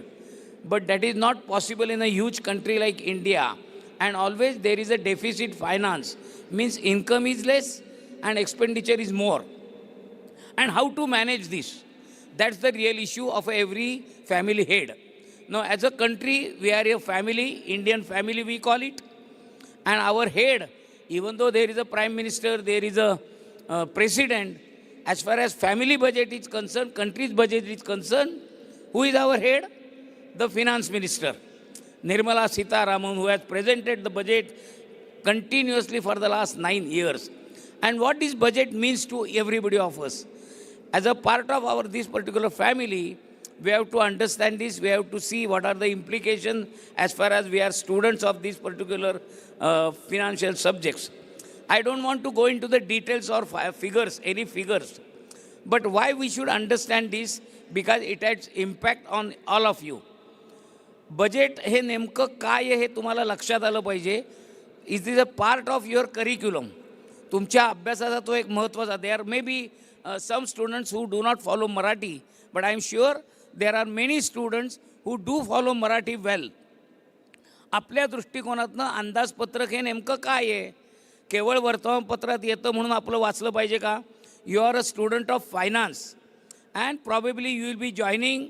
But that is not possible in a huge country like India. And always there is a deficit finance. Means income is less and expenditure is more. And how to manage this? That's the real issue of every family head. Now, as a country, we are a family, Indian family we call it. And our head, even though there is a prime minister, there is a president, as far as family budget is concerned, country's budget is concerned, who is our head? The finance minister, Nirmala Sitharaman, who has presented the budget continuously for the last 9 years. And what this budget means to everybody of us. As a part of this particular family, we have to understand this, we have to see what are the implications as far as we are students of these particular financial subjects. I don't want to go into the details or figures, any figures. But why we should understand this? Because it has impact on all of you. Budget हे नेमकं काय हे तुम्हाला लक्षात आलं पाहिजे. It is a part of your curriculum. तुमच्या अभ्यासाचा तो एक महत्त्वाचा. There may be some students who do not follow Marathi, but I am sure there are many students who do follow Marathi well. आपल्या दृष्टिकोनातनं अंदाजपत्रक हे नेमकं काय आहे? केवळ वर्तमानपत्रात येतं म्हणून आपलं वाचलं पाहिजे का? You are a student of finance and probably you will be joining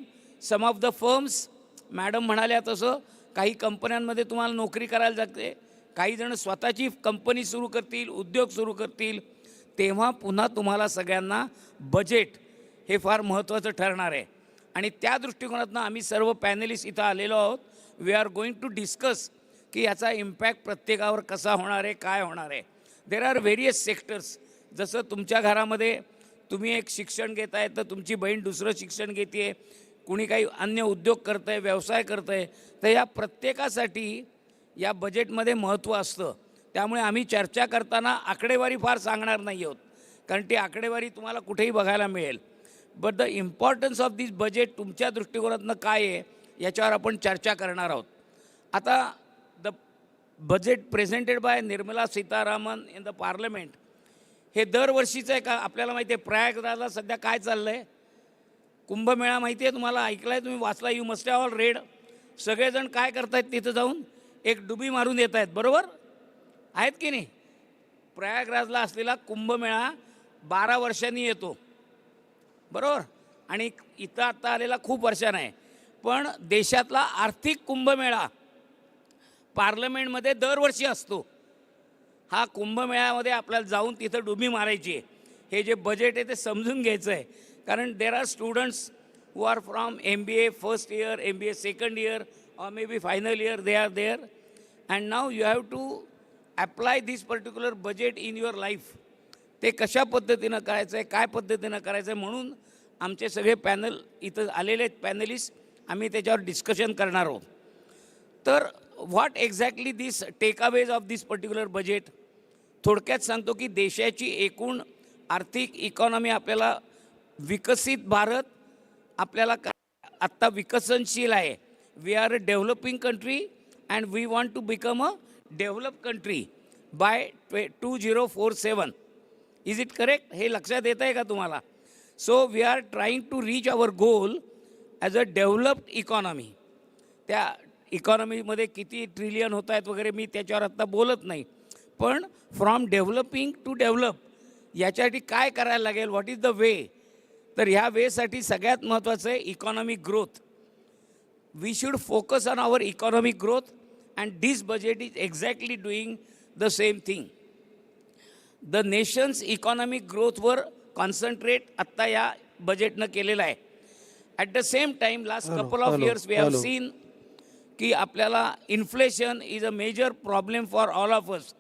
some of the firms. Madam म्हणाल्या तसं काही कंपन्यांमध्ये तुम्हाला नोकरी करायला लागते, काही जण स्वतःची कंपनी सुरू करतील, उद्योग सुरू करतील. तेव्हा पुन्हा तुम्हाला सगळ्यांना बजेट हे फार महत्त्वाचं ठरणार आहे. आणि त्या दृष्टिकोनातनं आम्ही सर्व पॅनलिस्ट इथं आलेलो आहोत. We are going to discuss की याचा इम्पॅक्ट प्रत्येकावर कसा होणार आहे, काय होणार आहे. There are various sectors. जसं तुमच्या घरामध्ये तुम्ही एक शिक्षण घेत आहे तर तुमची बहीण दुसरं शिक्षण घेते आहे, कुणी काही अन्य उद्योग करतं आहे, व्यवसाय करतं आहे, तर या प्रत्येकासाठी या बजेटमध्ये महत्त्व असतं. त्यामुळे आम्ही चर्चा करताना आकडेवारी फार सांगणार नाही आहोत, कारण ती आकडेवारी तुम्हाला कुठेही बघायला मिळेल. But the importance of this budget तुमच्या दृष्टिकोनातनं काय आहे याच्यावर आपण चर्चा करणार आहोत. आता the budget presented by Nirmala Sitharaman in the parliament हे दरवर्षीचं आहे का? आपल्याला माहिती आहे प्रयागराजला सध्या काय चाललं आहे, कुंभमेळा माहिती आहे तुम्हाला, ऐकला आहे तुम्ही, वाचला, you must have all red. सगळेजण काय करत आहेत तिथं जाऊन एक डुबी मारून येत आहेत, बरोबर आहेत की नाही? प्रयागराजला असलेला कुंभमेळा 12 वर्षांनी येतो, बरोबर, आणि इथं आत्ता आलेला खूप वर्षांना आहे. पण देशातला आर्थिक कुंभमेळा पार्लमेंटमध्ये दरवर्षी असतो. हा कुंभमेळ्यामध्ये आपल्याला जाऊन तिथं डुबी मारायची आहे. हे जे बजेट आहे ते समजून घ्यायचं आहे, कारण there are students who are from MBA first year, MBA second year, or maybe final year they are there, and now you have to apply this particular budget in your life. ते कशा पद्धतीनं करायचं आहे, काय पद्धतीनं करायचं आहे, म्हणून आमचे सगळे पॅनल इथं आलेले आहेत पॅनलिस्ट, आम्ही त्याच्यावर डिस्कशन करणार आहोत. तर what exactly this takeaways of this particular budget, थोडक्यात सांगतो की देशाची एकूण आर्थिक इकॉनॉमी आपल्याला विकसित भारत आपल्याला आत्ता विकसनशील आहे. We are a developing country and we want to become a developed country by 2047. Is it correct? हे लक्षात येत आहे का तुम्हाला? So we are trying to reach our goal as a developed economy. त्या इकॉनॉमीमध्ये किती ट्रिलियन होत आहेत वगैरे मी त्याच्यावर आत्ता बोलत नाही, पण फ्रॉम डेव्हलपिंग टू डेव्हलप याच्यासाठी काय करायला लागेल, व्हॉट इज द वे. तर ह्या वेसाठी सगळ्यात महत्त्वाचं आहे economic growth. We should focus on our economic growth, and this budget is exactly doing the same thing. The nation's economic growth were concentrate आत्ता या बजेटनं केलेलं आहे. At the same time, last couple of years we have seen की आपल्याला inflation is a major problem for all of us.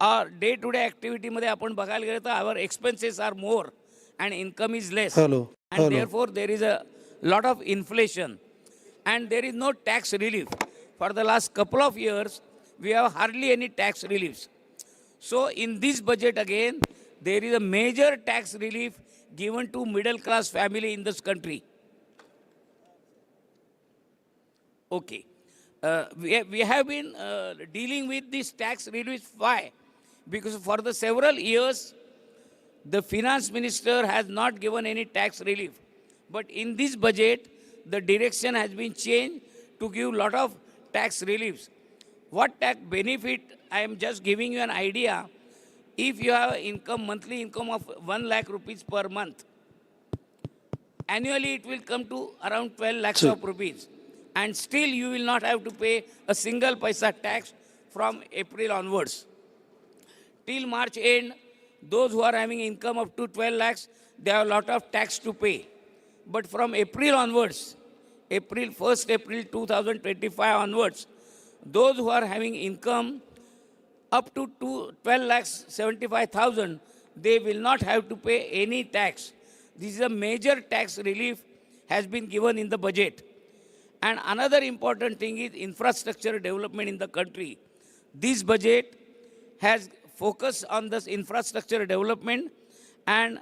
Our day-to-day activity मध्ये आपण बघायला गेलं तर our expenses are more and income is less. And therefore there is a lot of inflation. And there is no tax relief. For the last couple of years, we have hardly any tax reliefs. So in this budget again, there is a major tax relief given to middle class family in this country. Okay. We have been dealing with this tax relief. Why? Because for the several years, the finance minister has not given any tax relief. But in this budget, the direction has been changed to give lot of tax reliefs. What tax benefit? I am just giving you an idea. If you have income, monthly income of 1 lakh rupees per month, annually it will come to around 12 lakhs of rupees. And still you will not have to pay a single paisa tax from April onwards. Till March end, those who are having income up to 12 lakhs, they have a lot of tax to pay. But from April onwards, April 2025 onwards, those who are having income up to 12 lakhs 75,000, they will not have to pay any tax. This is a major tax relief has been given in the budget. And another important thing is infrastructure development in the country. This budget has focused on this infrastructure development, and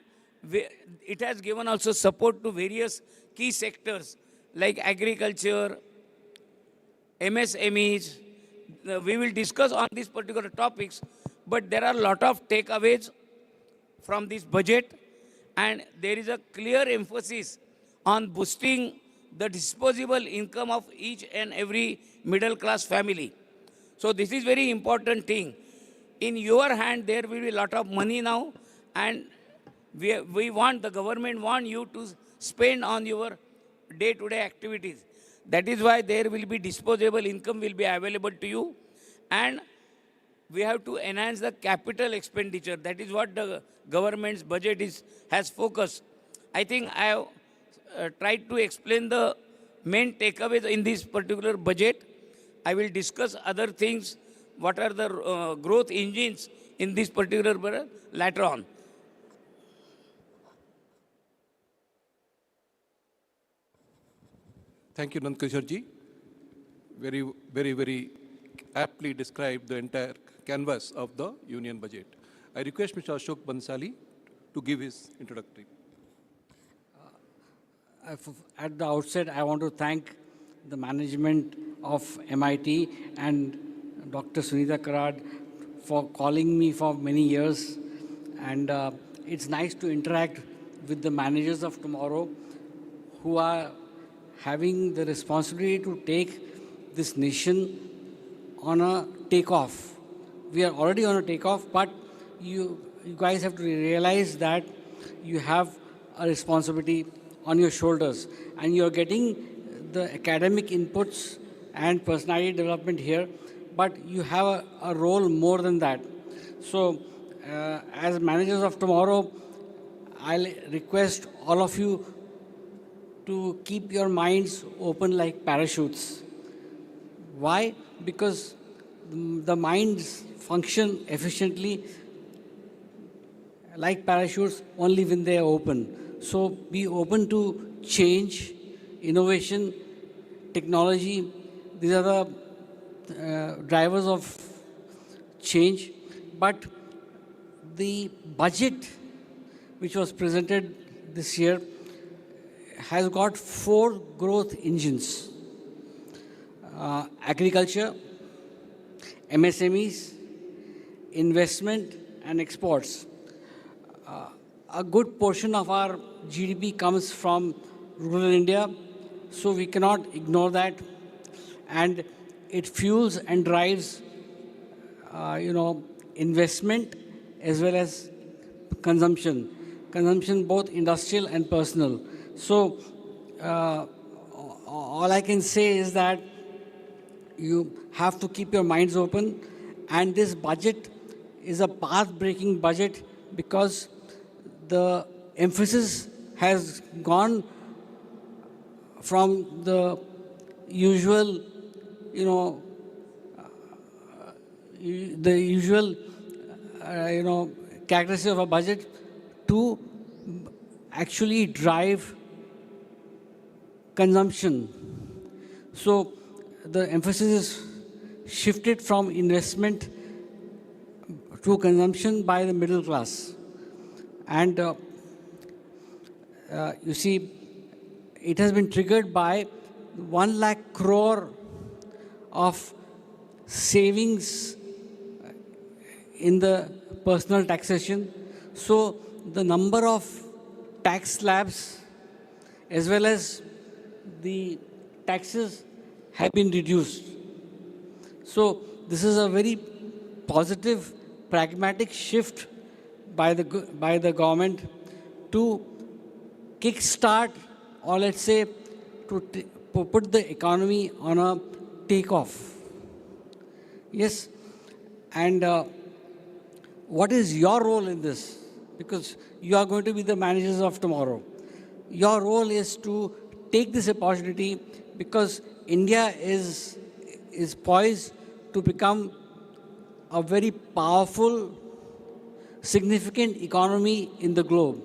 it has given also support to various key sectors like agriculture, MSMEs. We will discuss on these particular topics, but there are a lot of takeaways from this budget, and there is a clear emphasis on boosting the disposable income of each and every middle class family. So this is very important thing. In your hand, there will be a lot of money now, and we want, the government want you to spend on your day-to-day activities. That is why there will be disposable income will be available to you, and we have to enhance the capital expenditure. That is what the government's budget has focused. I think I have tried to explain the main takeaways in this particular budget. I will discuss other things, what are the growth engines in this particular budget later on. Thank you, Nandkishore ji. Very, very, very aptly described the entire canvas of the union budget. I request Mr. Ashok Bansali to give his introductory. At the outset, I want to thank the management of MIT and Dr. Sunita Karad for calling me for many years. And it's nice to interact with the managers of tomorrow who are having the responsibility to take this nation on a takeoff. We are already on a takeoff, but you guys have to realize that you have a responsibility on your shoulders, and you're getting the academic inputs and personality development here, but you have a role more than that. So as managers of tomorrow, I'll request all of you to keep your minds open like parachutes. Why? Because the minds function efficiently like parachutes only when they are open. So be open to change, innovation, technology. These are the drivers of change. But the budget which was presented this year has got 4 growth engines. Agriculture, MSMEs, investment and exports. A good portion of our GDP comes from rural India, so we cannot ignore that. And it fuels and drives, investment as well as consumption both industrial and personal. So all I can say is that you have to keep your minds open, and this budget is a path-breaking budget because the emphasis has gone from the usual, characteristic of a budget to actually drive consumption. So the emphasis is shifted from investment to consumption by the middle class. And you see, it has been triggered by 1 lakh crore of savings in the personal taxation. So the number of tax slabs as well as the taxes have been reduced. So this is a very positive, pragmatic shift by the government to kickstart, or let's say to put the economy on a takeoff. Yes, and what is your role in this? Because you are going to be the managers of tomorrow. Your role is to take this opportunity, because India is poised to become a very powerful, significant economy in the globe.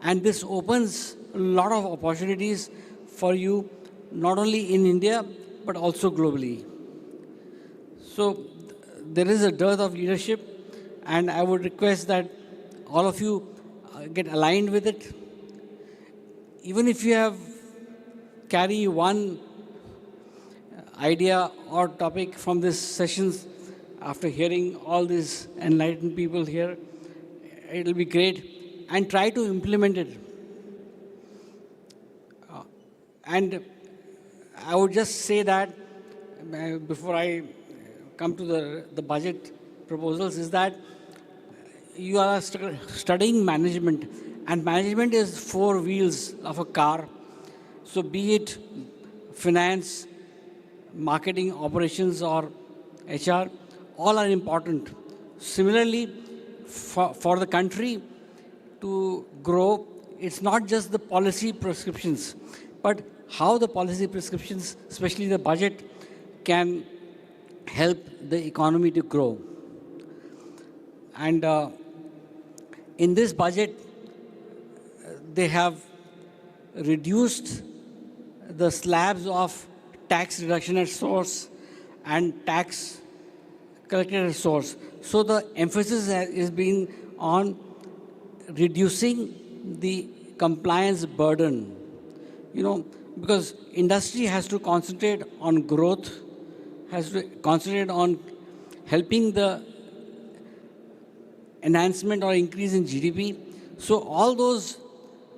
And this opens a lot of opportunities for you, not only in India, but also globally. So there is a dearth of leadership, and I would request that all of you get aligned with it. Even if you carry one idea or topic from this sessions, after hearing all these enlightened people here, it will be great and try to implement it. And I would just say that before I come to the budget proposals is that you are studying management, and management is four wheels of a car. So be it finance, marketing, operations, or HR, all are important. Similarly, for the country to grow, it's not just the policy prescriptions, but how the policy prescriptions, especially the budget, can help the economy to grow. And in this budget, they have reduced the slabs of tax reduction at source and tax collected at source. So the emphasis is being on reducing the compliance burden. You know, because industry has to concentrate on growth, has to concentrate on helping the enhancement or increase in GDP. So all those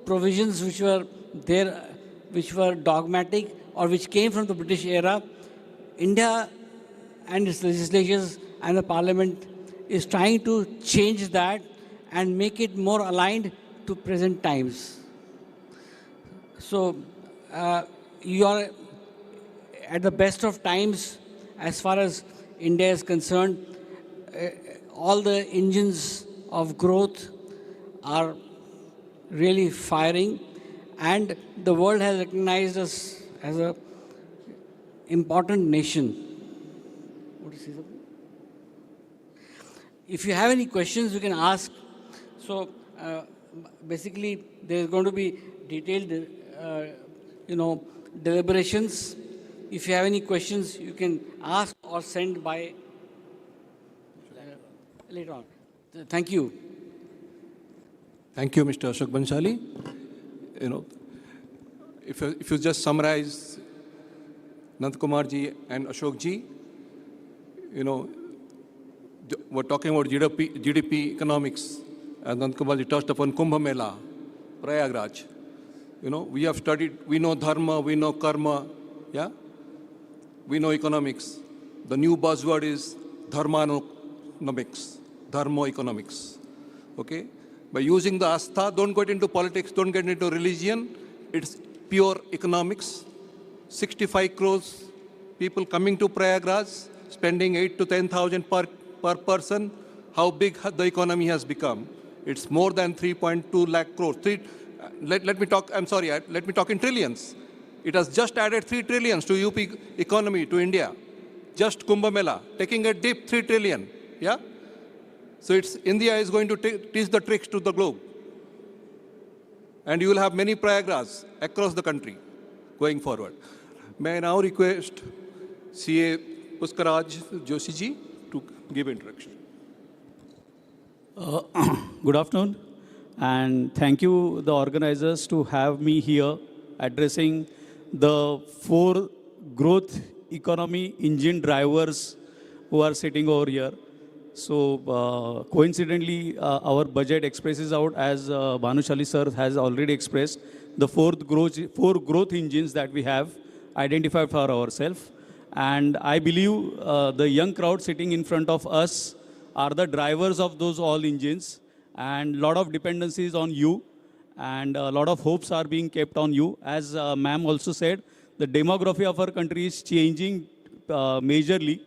provisions which were there, which were dogmatic or which came from the British era, India and its legislatures and the parliament is trying to change that and make it more aligned to present times. So you are at the best of times as far as India is concerned. All the engines of growth are really firing, and the world has recognized us as an important nation. What is it? If you have any questions, you can ask. So basically, there is going to be detailed, deliberations. If you have any questions, you can ask or send by later on. Thank you. Thank you, Mr. Ashok Bansali. You know, if you just summarize Nand Kumar ji and Ashok ji, you know, we're talking about GDP economics, and Nand Kumar ji touched upon Kumbh Mela, Prayagraj. You know, we have studied, we know dharma, we know karma, yeah? We know economics. The new buzzword is dharmoeconomics, dharmoeconomics, okay? By using the astha, don't get into politics, don't get into religion. It's pure economics. 65 crores people coming to Prayagraj, spending 8 to 10,000 per person. How big the economy has become? It's more than 3.2 lakh crores. Let me talk in trillions. It has just added 3 trillions to UP economy, to India. Just Kumbh Mela, taking a dip, 3 trillion, yeah? So India is going to teach the tricks to the globe. And you will have many Prayagrajas across the country going forward. May I now request CA Puskaraj Joshi ji to give introduction. Good afternoon, and thank you, the organizers, to have me here addressing the 4 growth economy engine drivers who are sitting over here. So coincidentally, our budget expresses out, as Bhanushali sir has already expressed, the 4 growth engines that we have identified for ourselves. And I believe the young crowd sitting in front of us are the drivers of those all engines, and a lot of dependencies on you, and a lot of hopes are being kept on you. As ma'am also said, the demography of our country is changing majorly,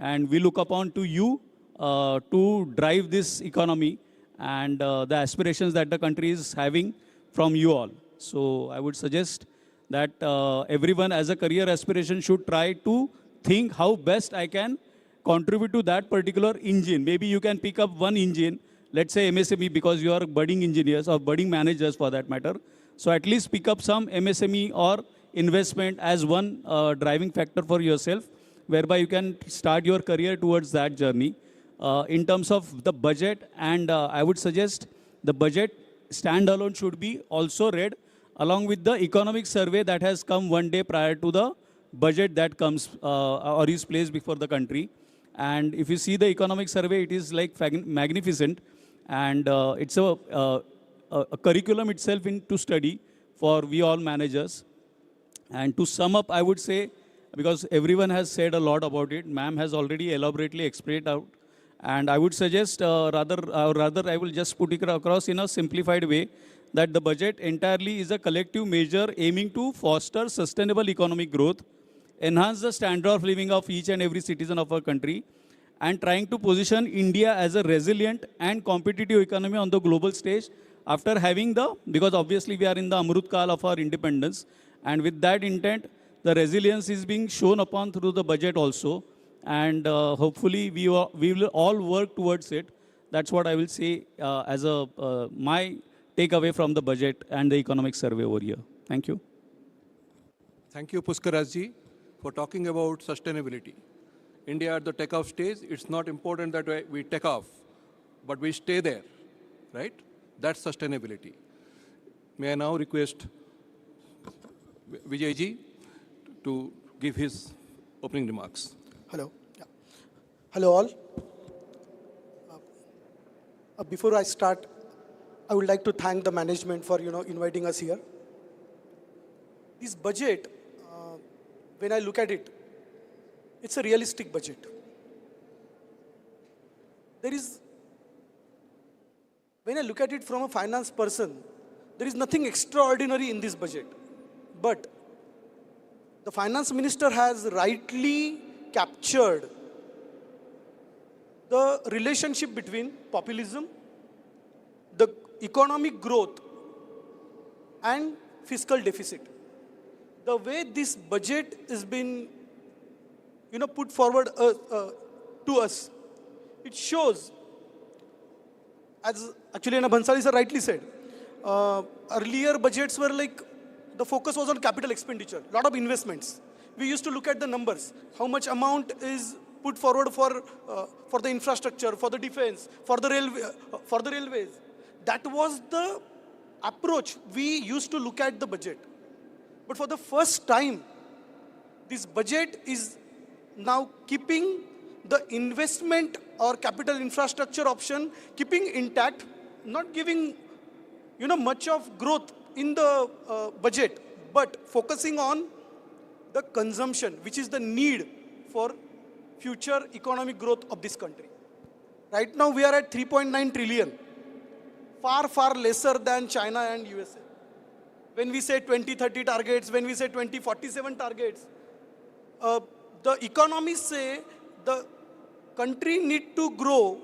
and we look upon to you to drive this economy and the aspirations that the country is having from you all. So I would suggest that everyone as a career aspiration should try to think how best I can contribute to that particular engine. Maybe you can pick up one engine, let's say MSME, because you are budding engineers or budding managers for that matter. So at least pick up some MSME or investment as one driving factor for yourself, whereby you can start your career towards that journey. In terms of the budget, and I would suggest the budget standalone should be also read along with the economic survey that has come one day prior to the budget that comes or is placed before the country. And if you see the economic survey, it is like magnificent, and it's a a curriculum itself into study for we all managers. And to sum up, I would say, because everyone has said a lot about it, ma'am has already elaborately explained out. And I would suggest, rather I will just put it across in a simplified way, that the budget entirely is a collective measure aiming to foster sustainable economic growth, enhance the standard of living of each and every citizen of our country, and trying to position India as a resilient and competitive economy on the global stage after having because obviously we are in the Amrut Kal of our independence, and with that intent, the resilience is being shown upon through the budget also, and hopefully we will all work towards it. That's what I will say as my takeaway from the budget and the economic survey over here. Thank you. Thank you, Puskaraj-ji, for talking about sustainability. India at the take-off stage, it's not important that we take off, but we stay there, right? That's sustainability. May I now request Vijay-ji to give his opening remarks. Hello. Yeah. Hello all. Before I start, I would like to thank the management for inviting us here. This budget, when I look at it, it's a realistic budget. When I look at it from a finance person, there is nothing extraordinary in this budget. But the finance minister has rightly captured the relationship between populism, the economic growth, and fiscal deficit. The way this budget has been put forward to us, it shows, as actually Anna Bhansali sir rightly said, earlier budgets were like, the focus was on capital expenditure, lot of investments. We used to look at the numbers, how much amount is put forward for the infrastructure, for the defense, for the railways. That was the approach we used to look at the budget. But for the first time, this budget is now keeping the investment or capital infrastructure option, keeping intact, not giving much of growth in the budget, but focusing on the consumption, which is the need for future economic growth of this country. Right now we are at 3.9 trillion, far, far lesser than China and USA. When we say 2030 targets, when we say 2047 targets, the economists say the country need to grow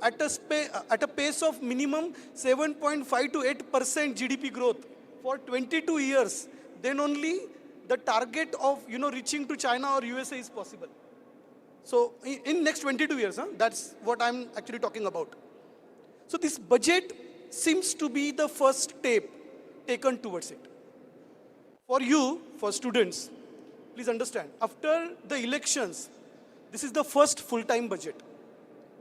at a pace of minimum 7.5 to 8% GDP growth for 22 years. Then only the target of reaching to China or USA is possible. So in next 22 years, that's what I'm actually talking about. So this budget seems to be the first step taken towards it. For you, for students, please understand, after the elections, this is the first full-time budget.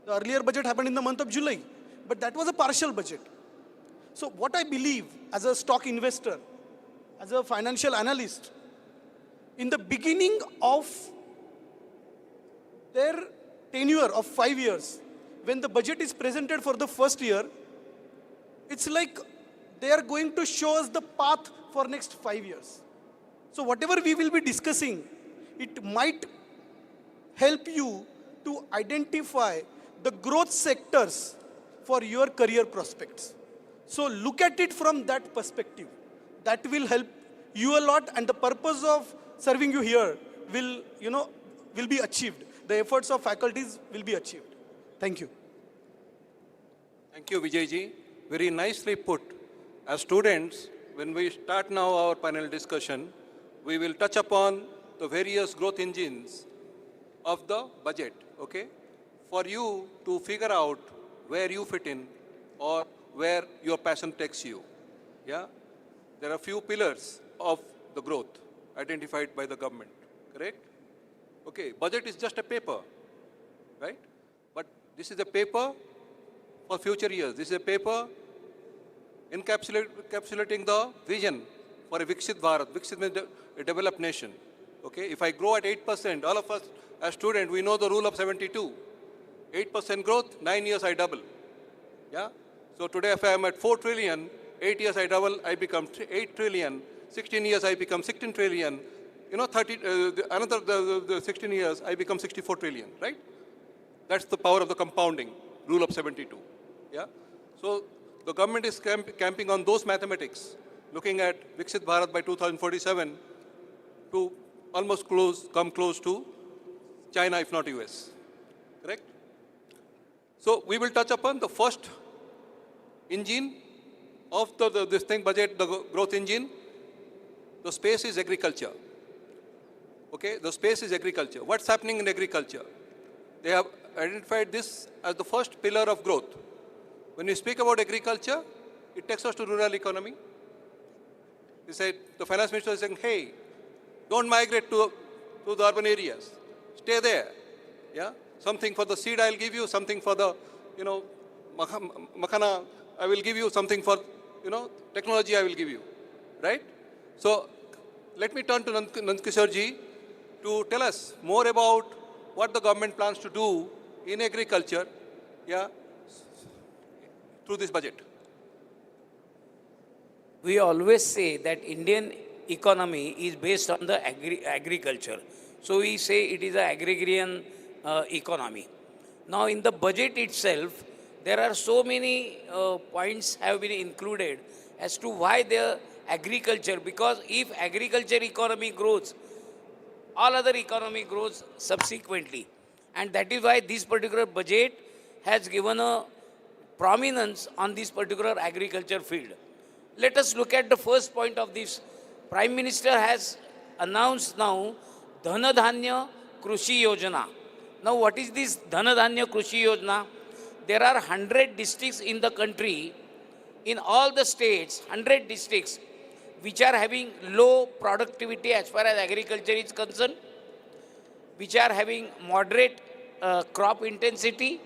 The earlier budget happened in the month of July, but that was a partial budget. So what I believe as a stock investor, as a financial analyst, in the beginning of their tenure of 5 years, when the budget is presented for the first year, it's like they are going to show us the path for next 5 years. So whatever we will be discussing, it might help you to identify the growth sectors for your career prospects. So look at it from that perspective. That will help you a lot, and the purpose of serving you here will be achieved. The efforts of faculties will be achieved. Thank you. Thank you, Vijay-ji. Very nicely put. As students, when we start now our panel discussion, we will touch upon the various growth engines of the budget, okay? For you to figure out where you fit in or where your passion takes you, yeah? There are few pillars of the growth identified by the government, correct? Okay, budget is just a paper, right? But this is a paper for future years. This is a paper encapsulating the vision for a Viksit Bharat. Viksit means a developed nation. Okay, if I grow at 8%, all of us as students, we know the rule of 72. 8% growth, 9 years I double. Yeah? So today if I am at 4 trillion, 8 years I double, I become 8 trillion, 16 years I become 16 trillion, you know, the 16 years I become 64 trillion, right? That's the power of the compounding, rule of 72, yeah? So the government is camping on those mathematics, looking at Viksit Bharat by 2047 to almost come close to China, if not US, correct? So we will touch upon the first engine of this thing, budget, the growth engine. The space is agriculture. Okay, the space is agriculture. What's happening in agriculture? They have identified this as the first pillar of growth. When we speak about agriculture, it takes us to rural economy. He said, the finance minister is saying, hey, don't migrate to the urban areas. Stay there. Yeah? Something for the seed I'll give you, something for the, you know, makhana I will give you, something for, you know, technology I will give you. Right? So let me turn to Nandkishore ji to tell us more about what the government plans to do in agriculture, yeah, through this budget. We always say that Indian economy is based on the agriculture. So we say it is an agrarian economy. Now in the budget itself, there are so many points have been included as to why the agriculture, because if agriculture economy grows, all other economy grows subsequently. And that is why this particular budget has given a prominence on this particular agriculture field. Let us look at the first point of this. Prime Minister has announced now Dhana Dhanya Krushi Yojana. Now what is this Dhana Dhanya Krushi Yojana? There are 100 districts in the country, in all the states, 100 districts, which are having low productivity as far as agriculture is concerned, which are having moderate crop intensity,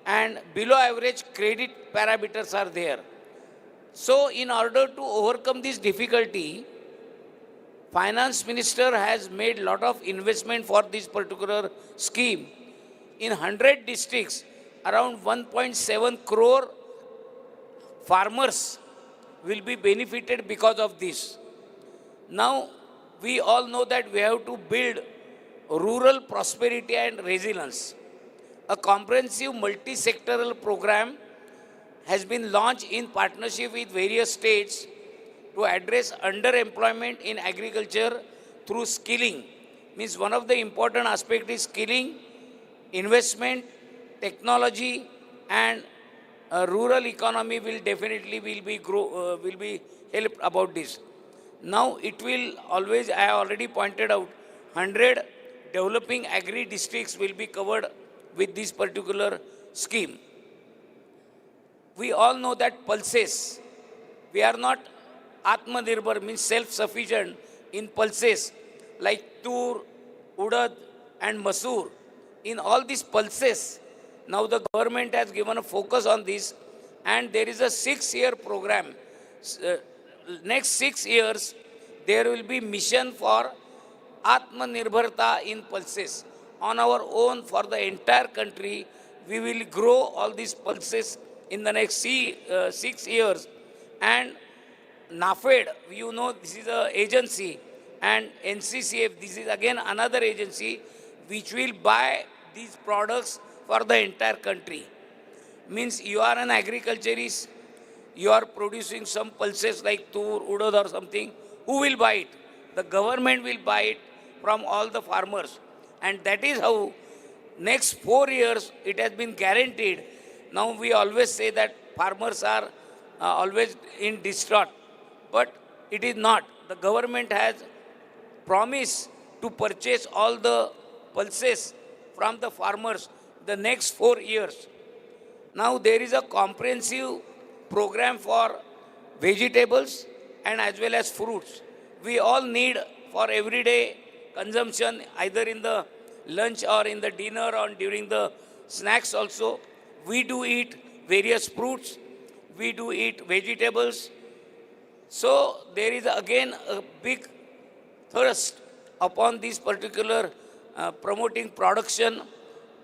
and below average credit parameters are there. So in order to overcome this difficulty, Finance Minister has made lot of investment for this particular scheme. In 100 districts, around 1.7 crore farmers will be benefited because of this. Now, we all know that we have to build rural prosperity and resilience. A comprehensive multi-sectoral program has been launched in partnership with various states to address underemployment in agriculture through skilling. Means one of the important aspects is skilling, investment, technology, and rural economy will definitely will be helped about this. Now it will always, I already pointed out, 100 developing agri districts will be covered with this particular scheme. We all know that pulses. We are not Atmanirbhar, means self-sufficient in pulses like tur, udad and masoor. In all these pulses, now the government has given a focus on this, and there is a 6-year program. Next 6 years, there will be mission for Atmanirbharta in pulses. On our own, for the entire country, we will grow all these pulses in the next 6 years. And NAFED, you know, this is an agency, and NCCF, this is again another agency which will buy these products for the entire country. Means you are an agriculturist, you are producing some pulses like tur, udad or something, who will buy it? The government will buy it from all the farmers. And that is how next 4 years it has been guaranteed. Now we always say that farmers are always in distraught, but it is not. The government has promised to purchase all the pulses from the farmers the next 4 years. Now there is a comprehensive program for vegetables and as well as fruits. We all need for everyday consumption, either in the lunch or in the dinner or during the snacks also. We do eat various fruits, we do eat vegetables. So there is again a big thrust upon this particular promoting production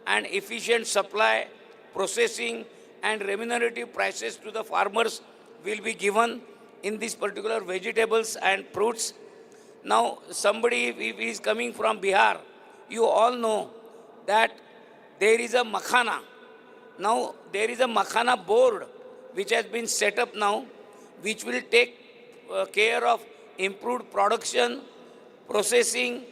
and efficient supply, processing and remunerative prices to the farmers will be given in these particular vegetables and fruits. Now, somebody if he is coming from Bihar, you all know that there is a makhana. Now, there is a makhana board which has been set up now, which will take care of improved production, processing,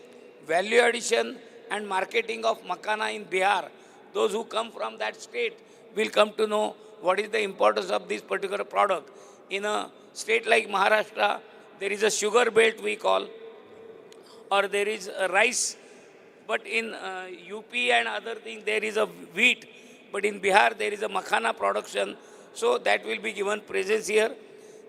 value addition, and marketing of makhana in Bihar. Those who come from that state will come to know what is the importance of this particular product. In a state like Maharashtra, there is a sugar belt we call, or there is a rice, but in UP and other things there is a wheat, but in Bihar there is a makhana production, so that will be given presence here.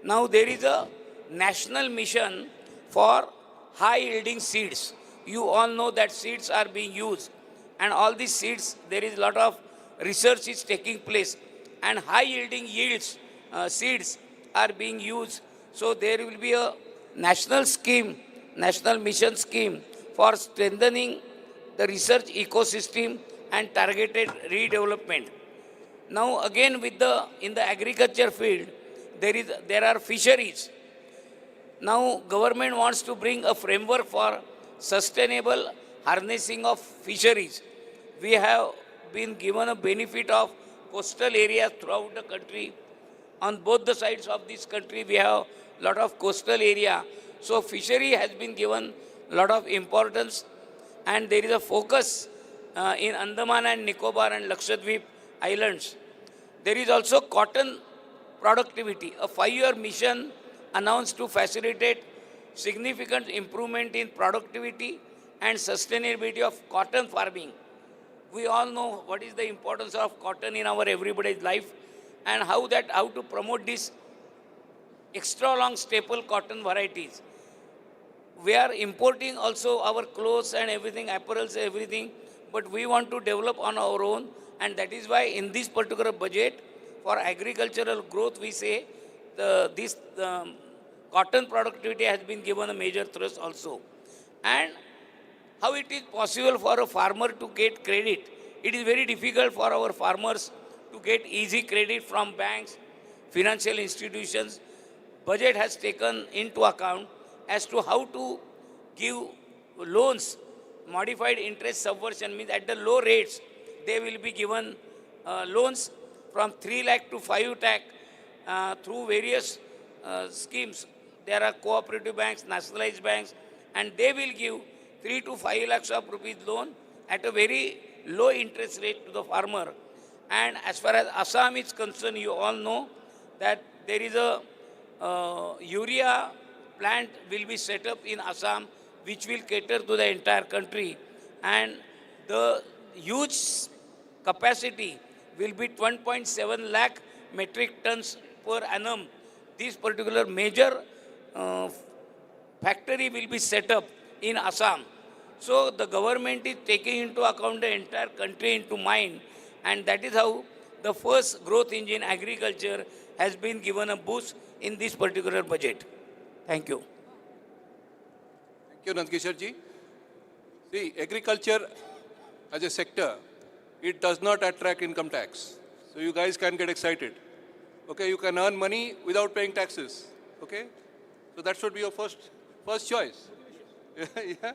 Now there is a national mission for high yielding seeds. You all know that seeds are being used, and all these seeds, there is a lot of research is taking place, and high yielding seeds are being used. So there will be a national scheme, national mission scheme for strengthening the research ecosystem and targeted redevelopment. Now again in the agriculture field, there are fisheries. Now government wants to bring a framework for sustainable harnessing of fisheries. We have been given a benefit of coastal areas throughout the country. On both the sides of this country, we have a lot of coastal area. So fishery has been given a lot of importance, and there is a focus in Andaman and Nicobar and Lakshadweep islands. There is also cotton productivity, a 5-year mission announced to facilitate significant improvement in productivity and sustainability of cotton farming. We all know what is the importance of cotton in our everybody's life, and how to promote these extra long staple cotton varieties. We are importing also our clothes and everything, apparels, everything, but we want to develop on our own, and that is why in this particular budget for agricultural growth, we say this cotton productivity has been given a major thrust also. And how it is possible for a farmer to get credit. It is very difficult for our farmers to get easy credit from banks, financial institutions. Budget has taken into account as to how to give loans, modified interest subversion, means at the low rates, they will be given loans from 3 lakh to 5 lakh through various schemes. There are cooperative banks, nationalized banks, and they will give 3 to 5 lakhs of rupees loan at a very low interest rate to the farmer. And as far as Assam is concerned, you all know that there is a urea plant will be set up in Assam, which will cater to the entire country. And the huge capacity will be 1.7 lakh metric tons per annum. This particular major factory will be set up in Assam. So the government is taking into account the entire country into mind, and that is how the first growth engine, agriculture, has been given a boost in this particular budget. Thank you. Thank you, Nandkishore ji. See, agriculture as a sector, it does not attract income tax. So you guys can get excited. Okay, you can earn money without paying taxes. Okay, so that should be your first choice. Yeah.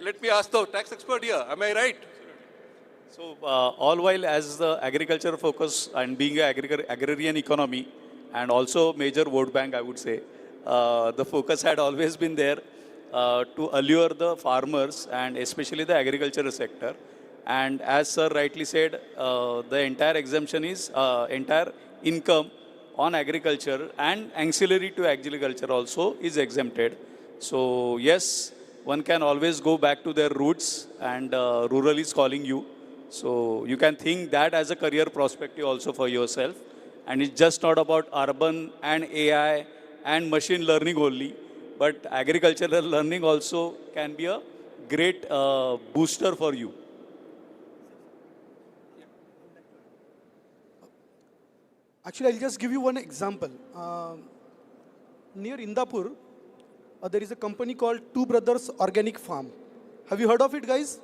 Let me ask the tax expert here. Am I right? So all while as the agriculture focus and being an agrarian economy and also major vote bank, I would say, the focus had always been there to allure the farmers and especially the agriculture sector. And as sir rightly said, the entire exemption is entire income on agriculture and ancillary to agriculture also is exempted. So yes, one can always go back to their roots, and rural is calling you. So you can think that as a career perspective also for yourself. And it's just not about urban and AI and machine learning only, but agricultural learning also can be a great booster for you. Actually, I'll just give you one example. Near Indapur, there is a company called Two Brothers Organic Farm. Have you heard of it, guys?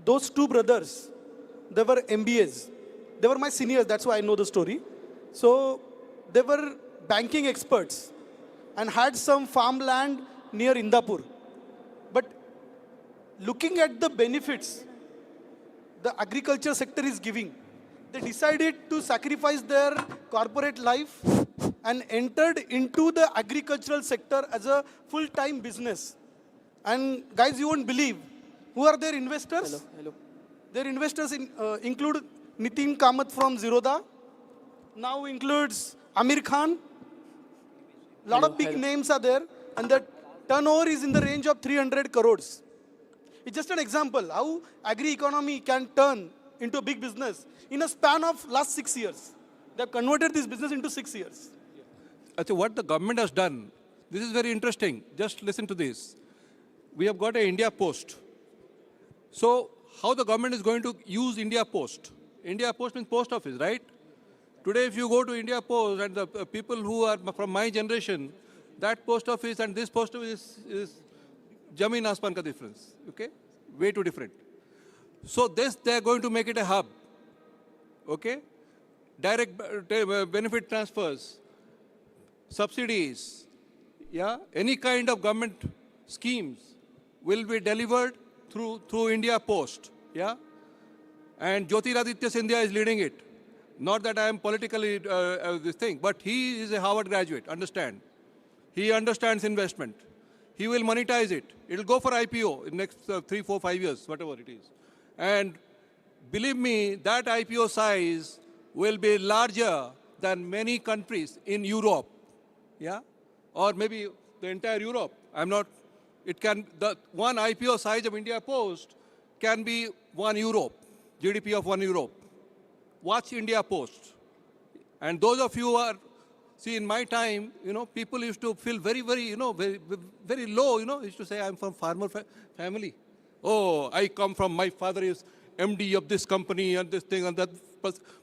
Those two brothers, they were MBAs. They were my seniors, that's why I know the story. So they were banking experts and had some farmland near Indapur. But looking at the benefits the agriculture sector is giving, they decided to sacrifice their corporate life and entered into the agricultural sector as a full-time business. And guys, you won't believe, who are their investors? Hello. Their investors include Nitin Kamath from Zerodha, now includes Amir Khan. A lot of big names are there, and the turnover is in the range of 300 crores. It's just an example how agri-economy can turn into a big business in a span of last 6 years. They have converted this business into 6 years. Actually, what the government has done, this is very interesting. Just listen to this. We have got a India Post. So how the government is going to use India Post? India Post means post office, right? Today, if you go to India Post and the people who are from my generation, that post office and this post office is Jameen Asman ka difference, okay? Way too different. So this, they're going to make it a hub, okay? Direct benefit transfers, subsidies, yeah? Any kind of government schemes will be delivered through India Post, yeah? And Jyotiraditya Scindia is leading it. Not that I am politically this thing, but he is a Harvard graduate, understand. He understands investment. He will monetize it. It will go for IPO in next 3, 4, 5 years, whatever it is. And believe me, that IPO size will be larger than many countries in Europe, yeah? Or maybe the entire Europe. The one IPO size of India Post can be 1 Europe, GDP of 1 Europe. Watch India Post. And those of you who are, see, in my time, people used to feel very, very, very low, used to say, I'm from farmer family. Oh, I come from, my father is MD of this company and this thing and that.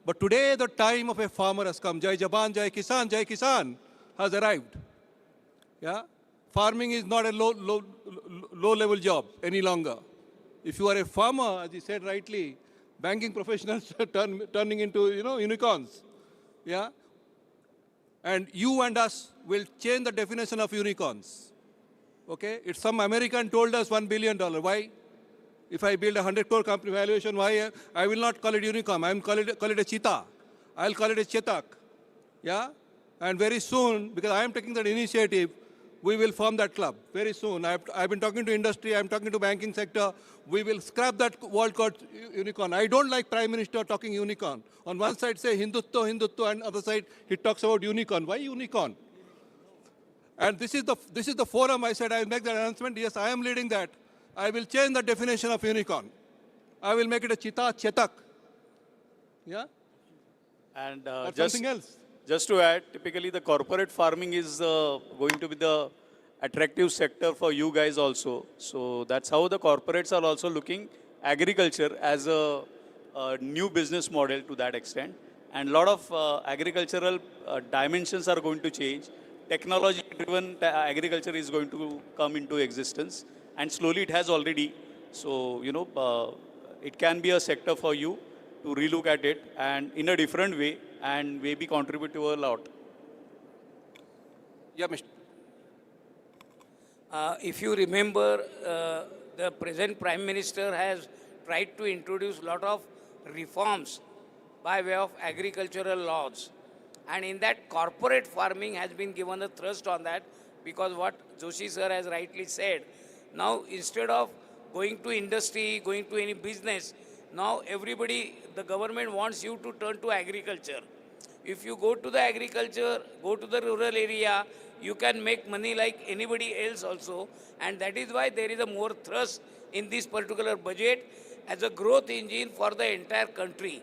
But today, the time of a farmer has come. Jai Jaban, Jai Kisan has arrived. Yeah? Farming is not a low-level job any longer. If you are a farmer, as he said rightly, banking professionals are turning into, unicorns. Yeah? And you and us will change the definition of unicorns. Okay? It's some American told us $1 billion. Why? If I build a 100 crore company valuation, why? I will not call it unicorn. I will call it a cheetah. I'll call it a chetak. Yeah? And very soon, because I am taking that initiative, we will form that club very soon. I've been talking to industry, I'm talking to banking sector. We will scrap that word called unicorn. I don't like Prime Minister talking unicorn. On one side say Hindutva, and other side he talks about unicorn. Why unicorn? And this is the forum. I said I will make that announcement. Yes, I am leading that. I will change the definition of unicorn. I will make it a chetak. Yeah? And something else. Just to add, typically the corporate farming is going to be the attractive sector for you guys also. So that's how the corporates are also looking agriculture as a new business model to that extent. And a lot of agricultural dimensions are going to change. Technology-driven agriculture is going to come into existence. And slowly it has already. So, it can be a sector for you to relook at it and in a different way and maybe contribute to a lot. Yeah, Mr. If you remember, the present Prime Minister has tried to introduce a lot of reforms by way of agricultural laws. And in that, corporate farming has been given a thrust on that, because what Joshi sir has rightly said, now instead of going to industry, going to any business, now everybody, the government wants you to turn to agriculture. If you go to the agriculture, go to the rural area, you can make money like anybody else also. And that is why there is a more thrust in this particular budget as a growth engine for the entire country.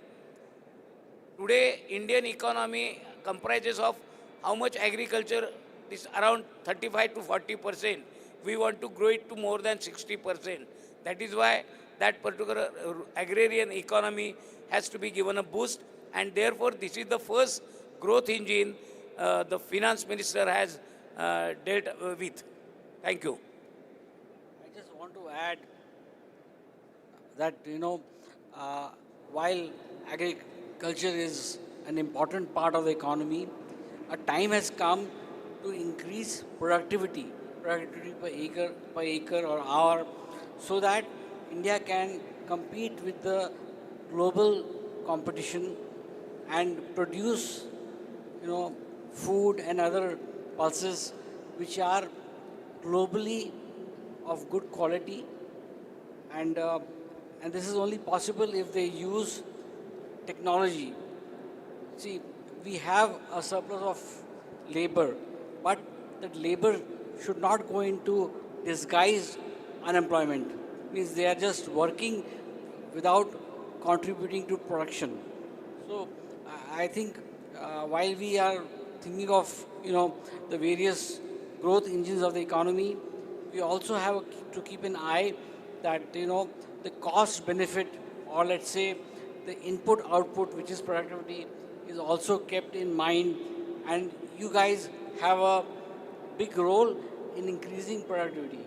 Today, Indian economy comprises of how much agriculture is around 35 to 40%. We want to grow it to more than 60%. That is why that particular agrarian economy has to be given a boost. And therefore, this is the first growth engine the finance minister has dealt with. Thank you. I just want to add that, while agriculture is an important part of the economy, a time has come to increase productivity per acre or hour, so that India can compete with the global competition and produce, food and other pulses which are globally of good quality, and this is only possible if they use technology. See, we have a surplus of labor, but that labor should not go into disguised unemployment. Means they are just working without contributing to production. So I think while we are thinking of the various growth engines of the economy, we also have to keep an eye that the cost benefit, or let's say the input output, which is productivity, is also kept in mind, and you guys have a big role in increasing productivity.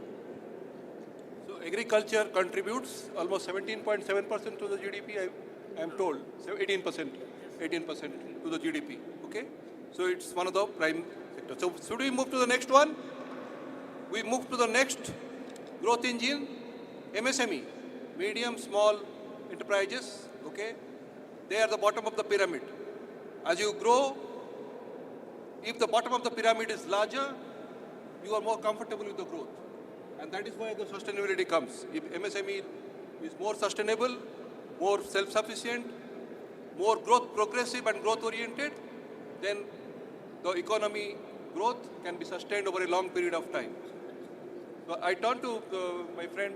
So agriculture contributes almost 17.7% to the GDP, I am told, so 18% to the GDP, okay? So it's one of the prime sectors. So should we move to the next one? We move to the next growth engine, MSME, medium, small enterprises, okay? They are the bottom of the pyramid. As you grow, if the bottom of the pyramid is larger, you are more comfortable with the growth. And that is why the sustainability comes. If MSME is more sustainable, more self-sufficient, more growth progressive and growth oriented, then the economy growth can be sustained over a long period of time. So I turn to my friend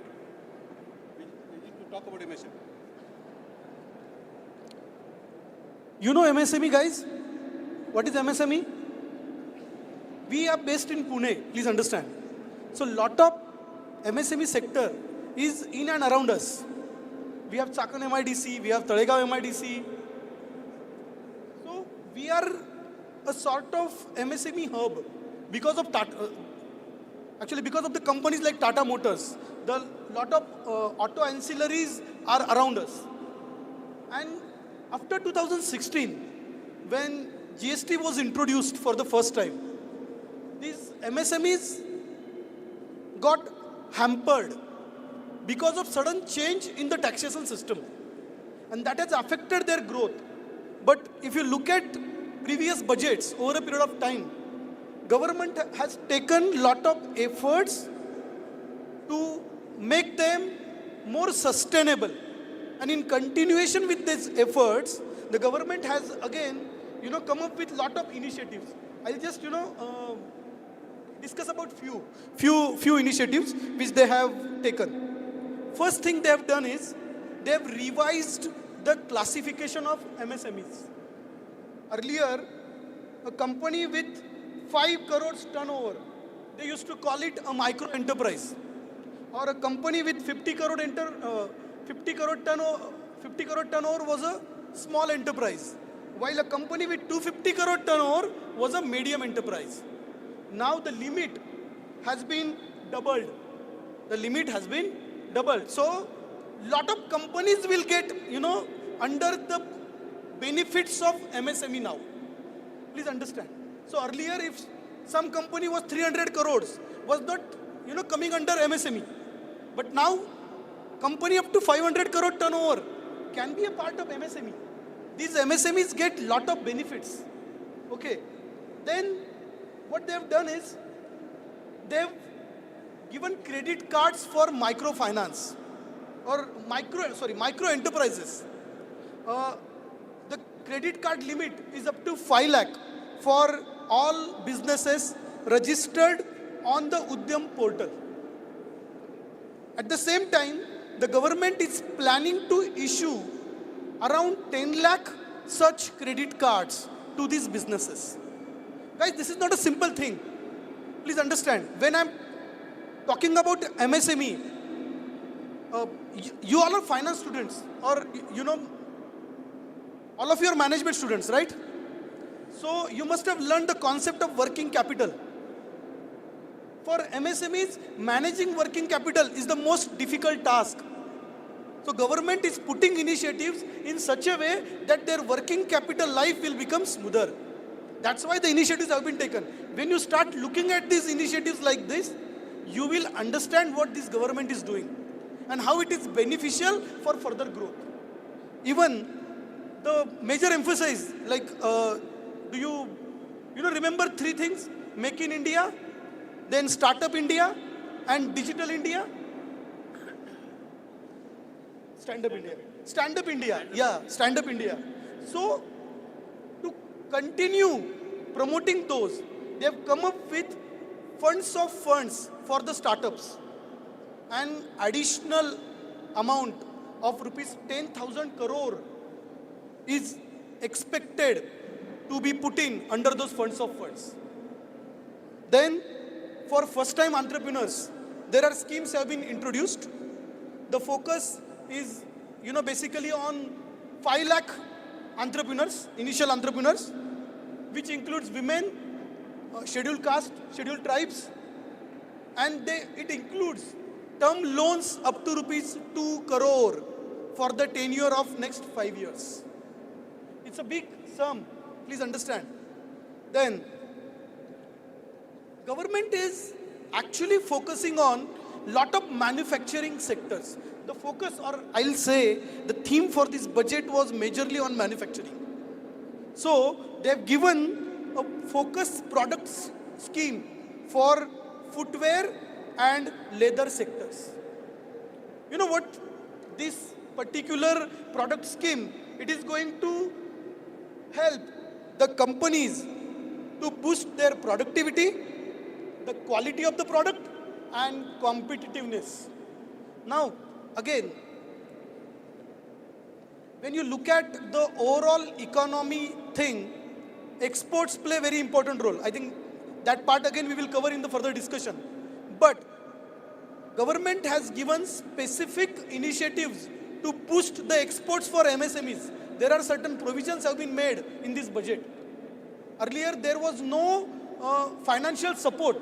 to talk about MSME. You know MSME, guys? What is MSME? We are based in Pune, please understand. So lot of MSME sector is in and around us. We have Chakan MIDC, we have Talegaon MIDC. So we are a sort of MSME hub because of Tata, actually because of the companies like Tata Motors. The lot of auto ancillaries are around us. And after 2016, when GST was introduced for the first time, these MSMEs got hampered because of sudden change in the taxation system. And that has affected their growth. But if you look at previous budgets over a period of time, government has taken lot of efforts to make them more sustainable. And in continuation with these efforts, the government has again, come up with lot of initiatives. I'll just, discuss about few initiatives which they have taken. First thing they have done is they have revised the classification of MSMEs. Earlier, a company with 5 crores turnover, they used to call it a micro enterprise. Or a company with 50 crore turnover was a small enterprise, while a company with 250 crore turnover was a medium enterprise. Now the limit has been doubled. The limit has been doubled. So lot of companies will get, under the benefits of MSME now. Please understand. So earlier, if some company was 300 crores, was not, coming under MSME. But now, company up to 500 crore turnover can be a part of MSME. These MSMEs get lot of benefits. Okay. Then, what they have done is, they have given credit cards for microfinance or micro enterprises. The credit card limit is up to 5 lakh for all businesses registered on the Udyam portal. At the same time, the government is planning to issue around 10 lakh such credit cards to these businesses. Guys, this is not a simple thing. Please understand, when I'm talking about MSME, you all are finance students, or all of you are management students, right? So you must have learned the concept of working capital. For MSMEs, managing working capital is the most difficult task. So government is putting initiatives in such a way that their working capital life will become smoother. That's why the initiatives have been taken. When you start looking at these initiatives like this, you will understand what this government is doing and how it is beneficial for further growth. Even the major emphasis, like, do you remember three things? Make in India, then Startup India, and Digital India. Stand Up India. Stand Up India. Yeah, Stand Up India. So, to continue promoting those, they have come up with funds of funds for the startups. An additional amount of rupees 10,000 crore is expected to be put in under those funds of funds. Then, for first-time entrepreneurs, there are schemes have been introduced. The focus is, basically on 5 lakh entrepreneurs, initial entrepreneurs, which includes women, scheduled caste, scheduled tribes, and it includes term loans up to rupees 2 crore for the tenure of next 5 years. It's a big sum, please understand. Then, government is actually focusing on lot of manufacturing sectors. The focus, or I'll say, the theme for this budget was majorly on manufacturing. So, they have given a focus products scheme for footwear and leather sectors. You know what? This particular product scheme, it is going to help the companies to boost their productivity, the quality of the product, and competitiveness. Now, again, when you look at the overall economy thing, exports play a very important role. I think that part again we will cover in the further discussion. But government has given specific initiatives to boost the exports for MSMEs. There are certain provisions have been made in this budget. Earlier there was no financial support,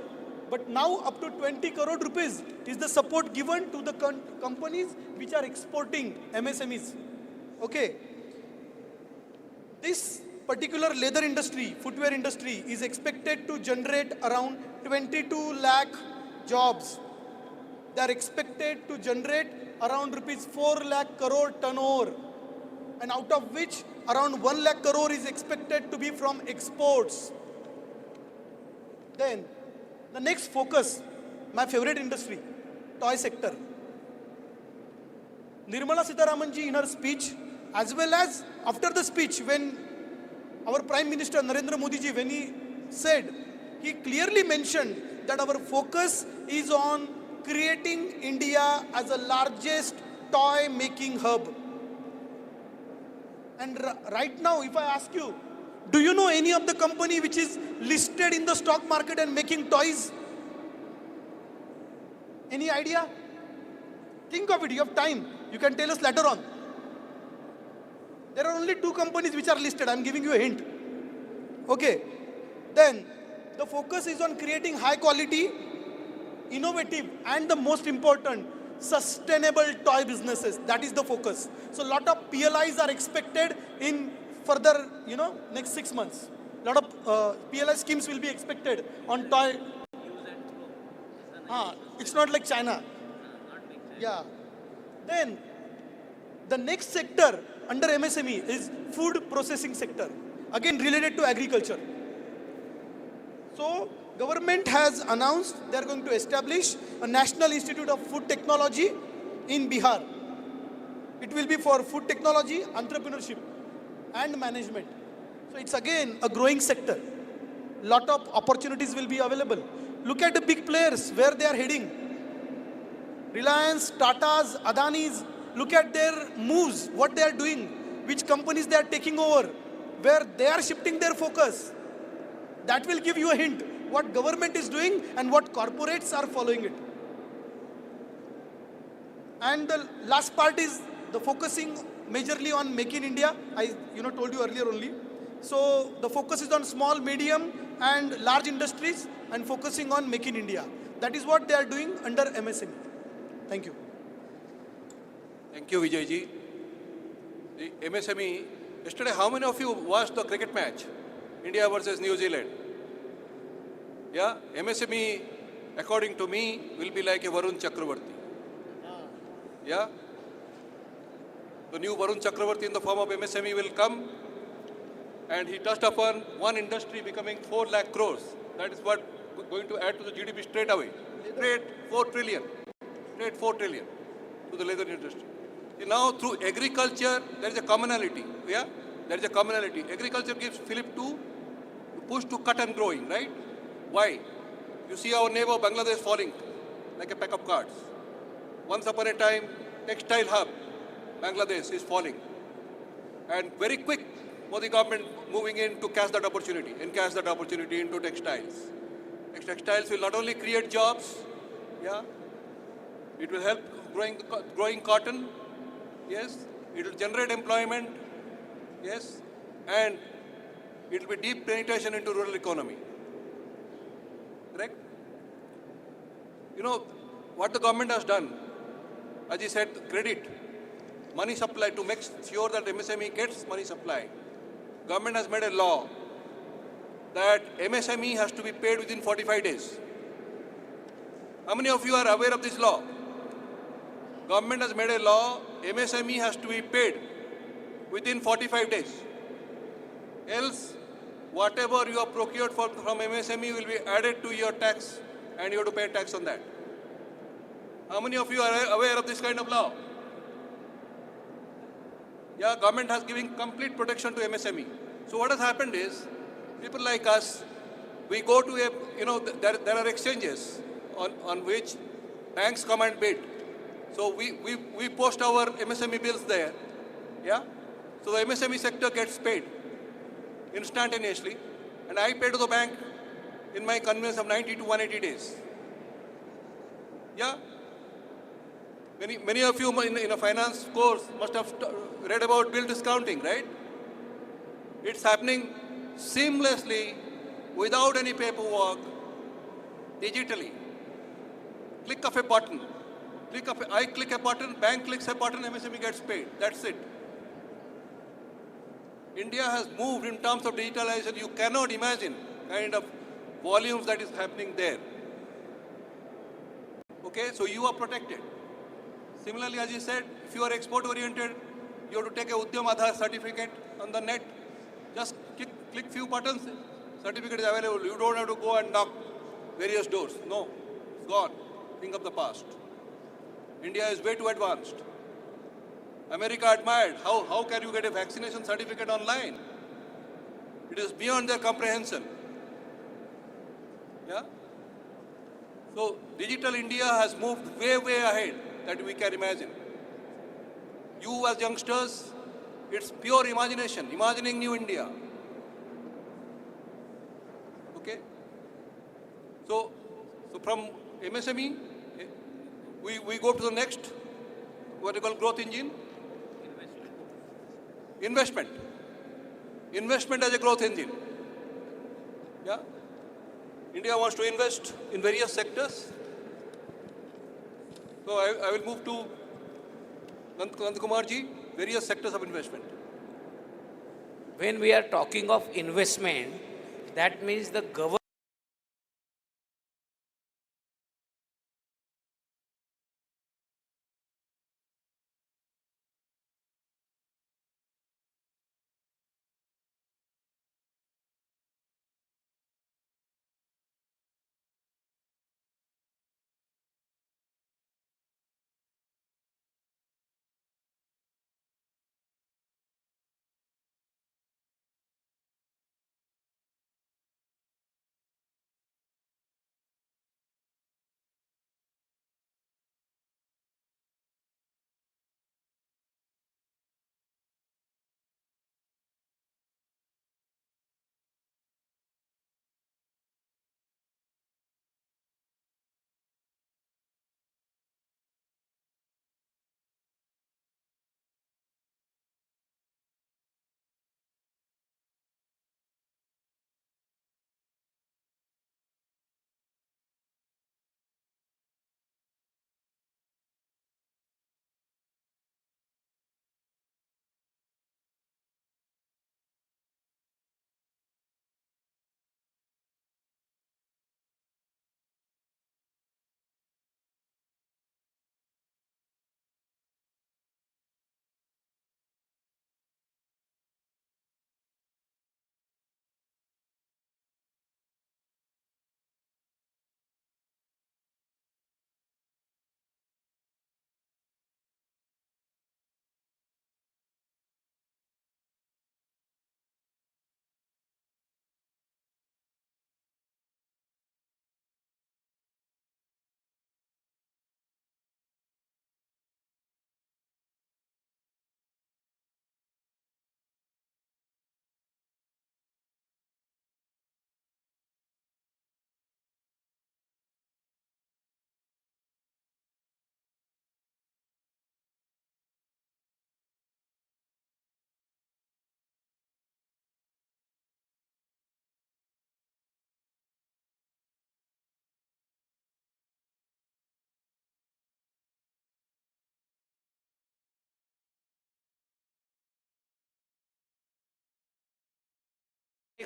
but now up to 20 crore rupees is the support given to the companies which are exporting MSMEs. Okay. This particular leather industry, footwear industry is expected to generate around 22 lakh jobs. They are expected to generate around rupees 4 lakh crore turnover, and out of which around 1 lakh crore is expected to be from exports. Then the next focus, my favorite industry, toy sector. Nirmala Sitharaman ji in her speech, as well as after the speech, when our Prime Minister Narendra Modi ji, when he said, he clearly mentioned that our focus is on creating India as the largest toy making hub. And right now, if I ask you, do you know any of the company which is listed in the stock market and making toys? Any idea? Think of it, you have time. You can tell us later on. There are only 2 companies which are listed. I'm giving you a hint. Okay. Then, the focus is on creating high quality, innovative, and the most important, sustainable toy businesses. That is the focus. So, a lot of PLIs are expected in further, next 6 months. A lot of PLI schemes will be expected on toy. It's not like China. Yeah. Then, the next sector under MSME is food processing sector. Again, related to agriculture. So, government has announced they are going to establish a National Institute of Food Technology in Bihar. It will be for food technology, entrepreneurship, and management. So, it's again a growing sector. Lot of opportunities will be available. Look at the big players, where they are heading. Reliance, Tata's, Adani's, look at their moves, what they are doing, which companies they are taking over, where they are shifting their focus. That will give you a hint what government is doing and what corporates are following it. And the last part is the focusing majorly on Make in India. I told you earlier only. So the focus is on small, medium and large industries and focusing on Make in India. That is what they are doing under MSME. Thank you. Thank you, Vijayji. The MSME, yesterday, how many of you watched the cricket match? India versus New Zealand. Yeah, MSME, according to me, will be like a Varun Chakravarti. Yeah? The new Varun Chakravarti in the form of MSME will come, and he touched upon one industry becoming 4 lakh crores. That is what going to add to the GDP straight away. Straight 4 trillion. Straight 4 trillion to the leather industry. See, now through agriculture, there is a commonality. Yeah? There is a commonality. Agriculture gives fillip to push to cut and growing, right? Why? You see our neighbor Bangladesh falling like a pack of cards. Once upon a time, textile hub, Bangladesh is falling. And very quick, Modi government moving in to catch that opportunity and catch that opportunity into textiles. Textiles will not only create jobs, yeah, it will help growing cotton, yes, it will generate employment, yes, and it will be deep penetration into rural economy. Correct? You know, what the government has done, as he said, credit, money supply to make sure that MSME gets money supply. Government has made a law that MSME has to be paid within 45 days. How many of you are aware of this law? Government has made a law, MSME has to be paid within 45 days. Else, whatever you have procured from MSME will be added to your tax and you have to pay tax on that. How many of you are aware of this kind of law? Yeah, government has given complete protection to MSME. So what has happened is, people like us, we go to a, there are exchanges on which banks come and bid. So we post our MSME bills there, yeah? So the MSME sector gets paid instantaneously, and I pay to the bank in my convenience of 90 to 180 days. Yeah? Many of you in a finance course must have read about bill discounting, right? It's happening seamlessly, without any paperwork, digitally. Click of a button. I click a button, bank clicks a button, MSME gets paid. That's it. India has moved in terms of digitalization. You cannot imagine kind of volumes that is happening there. Okay, so you are protected. Similarly, as you said, if you are export-oriented, you have to take a Udyam Aadhaar certificate on the net. Just click few buttons, certificate is available. You don't have to go and knock various doors. No, it's gone. Think of the past. India is way too advanced. America admired. How can you get a vaccination certificate online? It is beyond their comprehension. Yeah? So digital India has moved way, way ahead that we can imagine. You as youngsters, it's pure imagination, imagining new India. Okay? So from MSME, we go to the next, what you call growth engine? Investment. Investment as a growth engine. Yeah? India wants to invest in various sectors. So I will move to Nand ji, various sectors of investment. When we are talking of investment, that means the government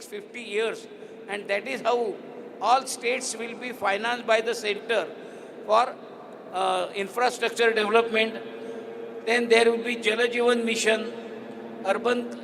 next 50 years. And that is how all states will be financed by the center for infrastructure development. Then there will be Jal Jeevan Mission, urban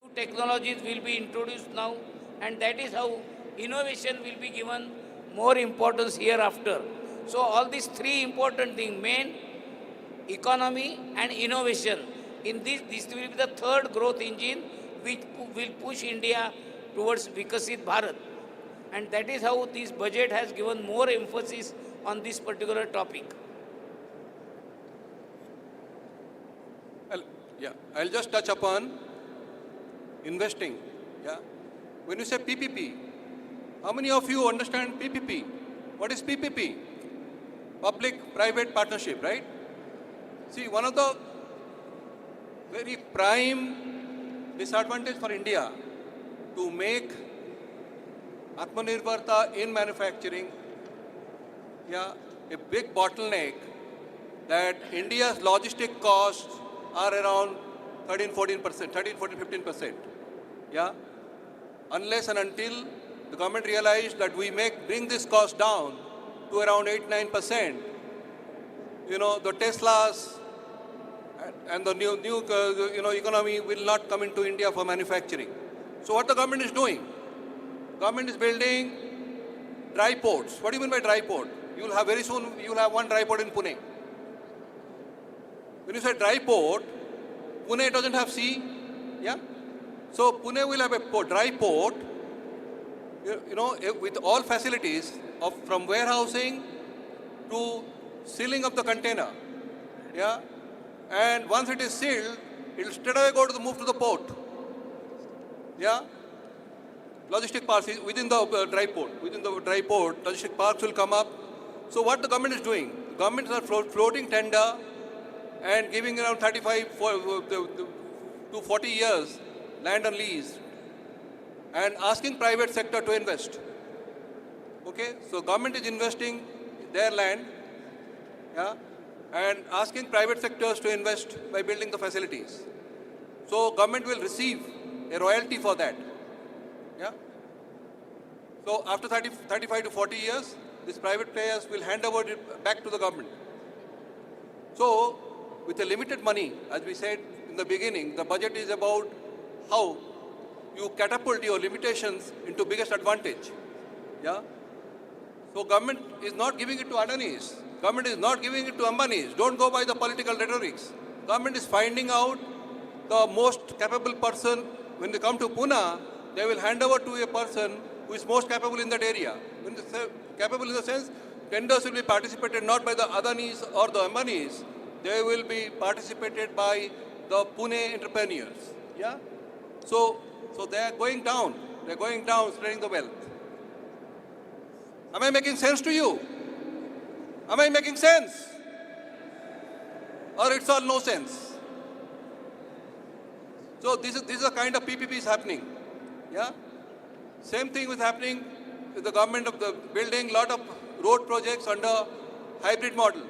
new technologies will be introduced now, and that is how innovation will be given more importance hereafter. So all these three important things, main, economy and innovation, in this will be the third growth engine which will push India towards Vikasit Bharat. And that is how this budget has given more emphasis on this particular topic. I'll just touch upon investing. Yeah. When you say PPP, how many of you understand PPP? What is PPP? Public-private partnership, right? See, one of the very prime disadvantage for India to make Atmanirbharta in manufacturing, a big bottleneck, that India's logistic costs are around 15%. Yeah? Unless and until the government realized that we bring this cost down to around 8-9%, the Teslas and the new economy will not come into India for manufacturing. So what the government is doing? Government is building dry ports. What do you mean by dry port? Very soon you will have one dry port in Pune. When you say dry port, Pune doesn't have sea. Yeah? So Pune will have a dry port, with all facilities from warehousing to sealing of the container. Yeah? And once it is sealed, it will straight away move to the port. Yeah? Logistic parks within the dry port. Within the dry port, logistic parks will come up. So what the government is doing? Governments are floating tender and giving around 35 to 40 years land on lease and asking private sector to invest. Okay, so government is investing their land, and asking private sectors to invest by building the facilities. So government will receive a royalty for that. Yeah. So after 35 to 40 years, these private players will hand over it back to the government. So with a limited money, as we said in the beginning, the budget is about how you catapult your limitations into biggest advantage. Yeah? So government is not giving it to Adanis. Government is not giving it to Ambanis. Don't go by the political rhetorics. Government is finding out the most capable person. When they come to Pune, they will hand over to a person who is most capable in that area. When they say capable in the sense, tenders will be participated not by the Adanis or the Ambanis. They will be participated by the Pune entrepreneurs. Yeah? So they are going down. They are going down, spreading the wealth. Am I making sense to you? Am I making sense? Or it's all no sense? So this is the kind of PPPs happening. Yeah? Same thing is happening with the government of the building lot of road projects under hybrid model.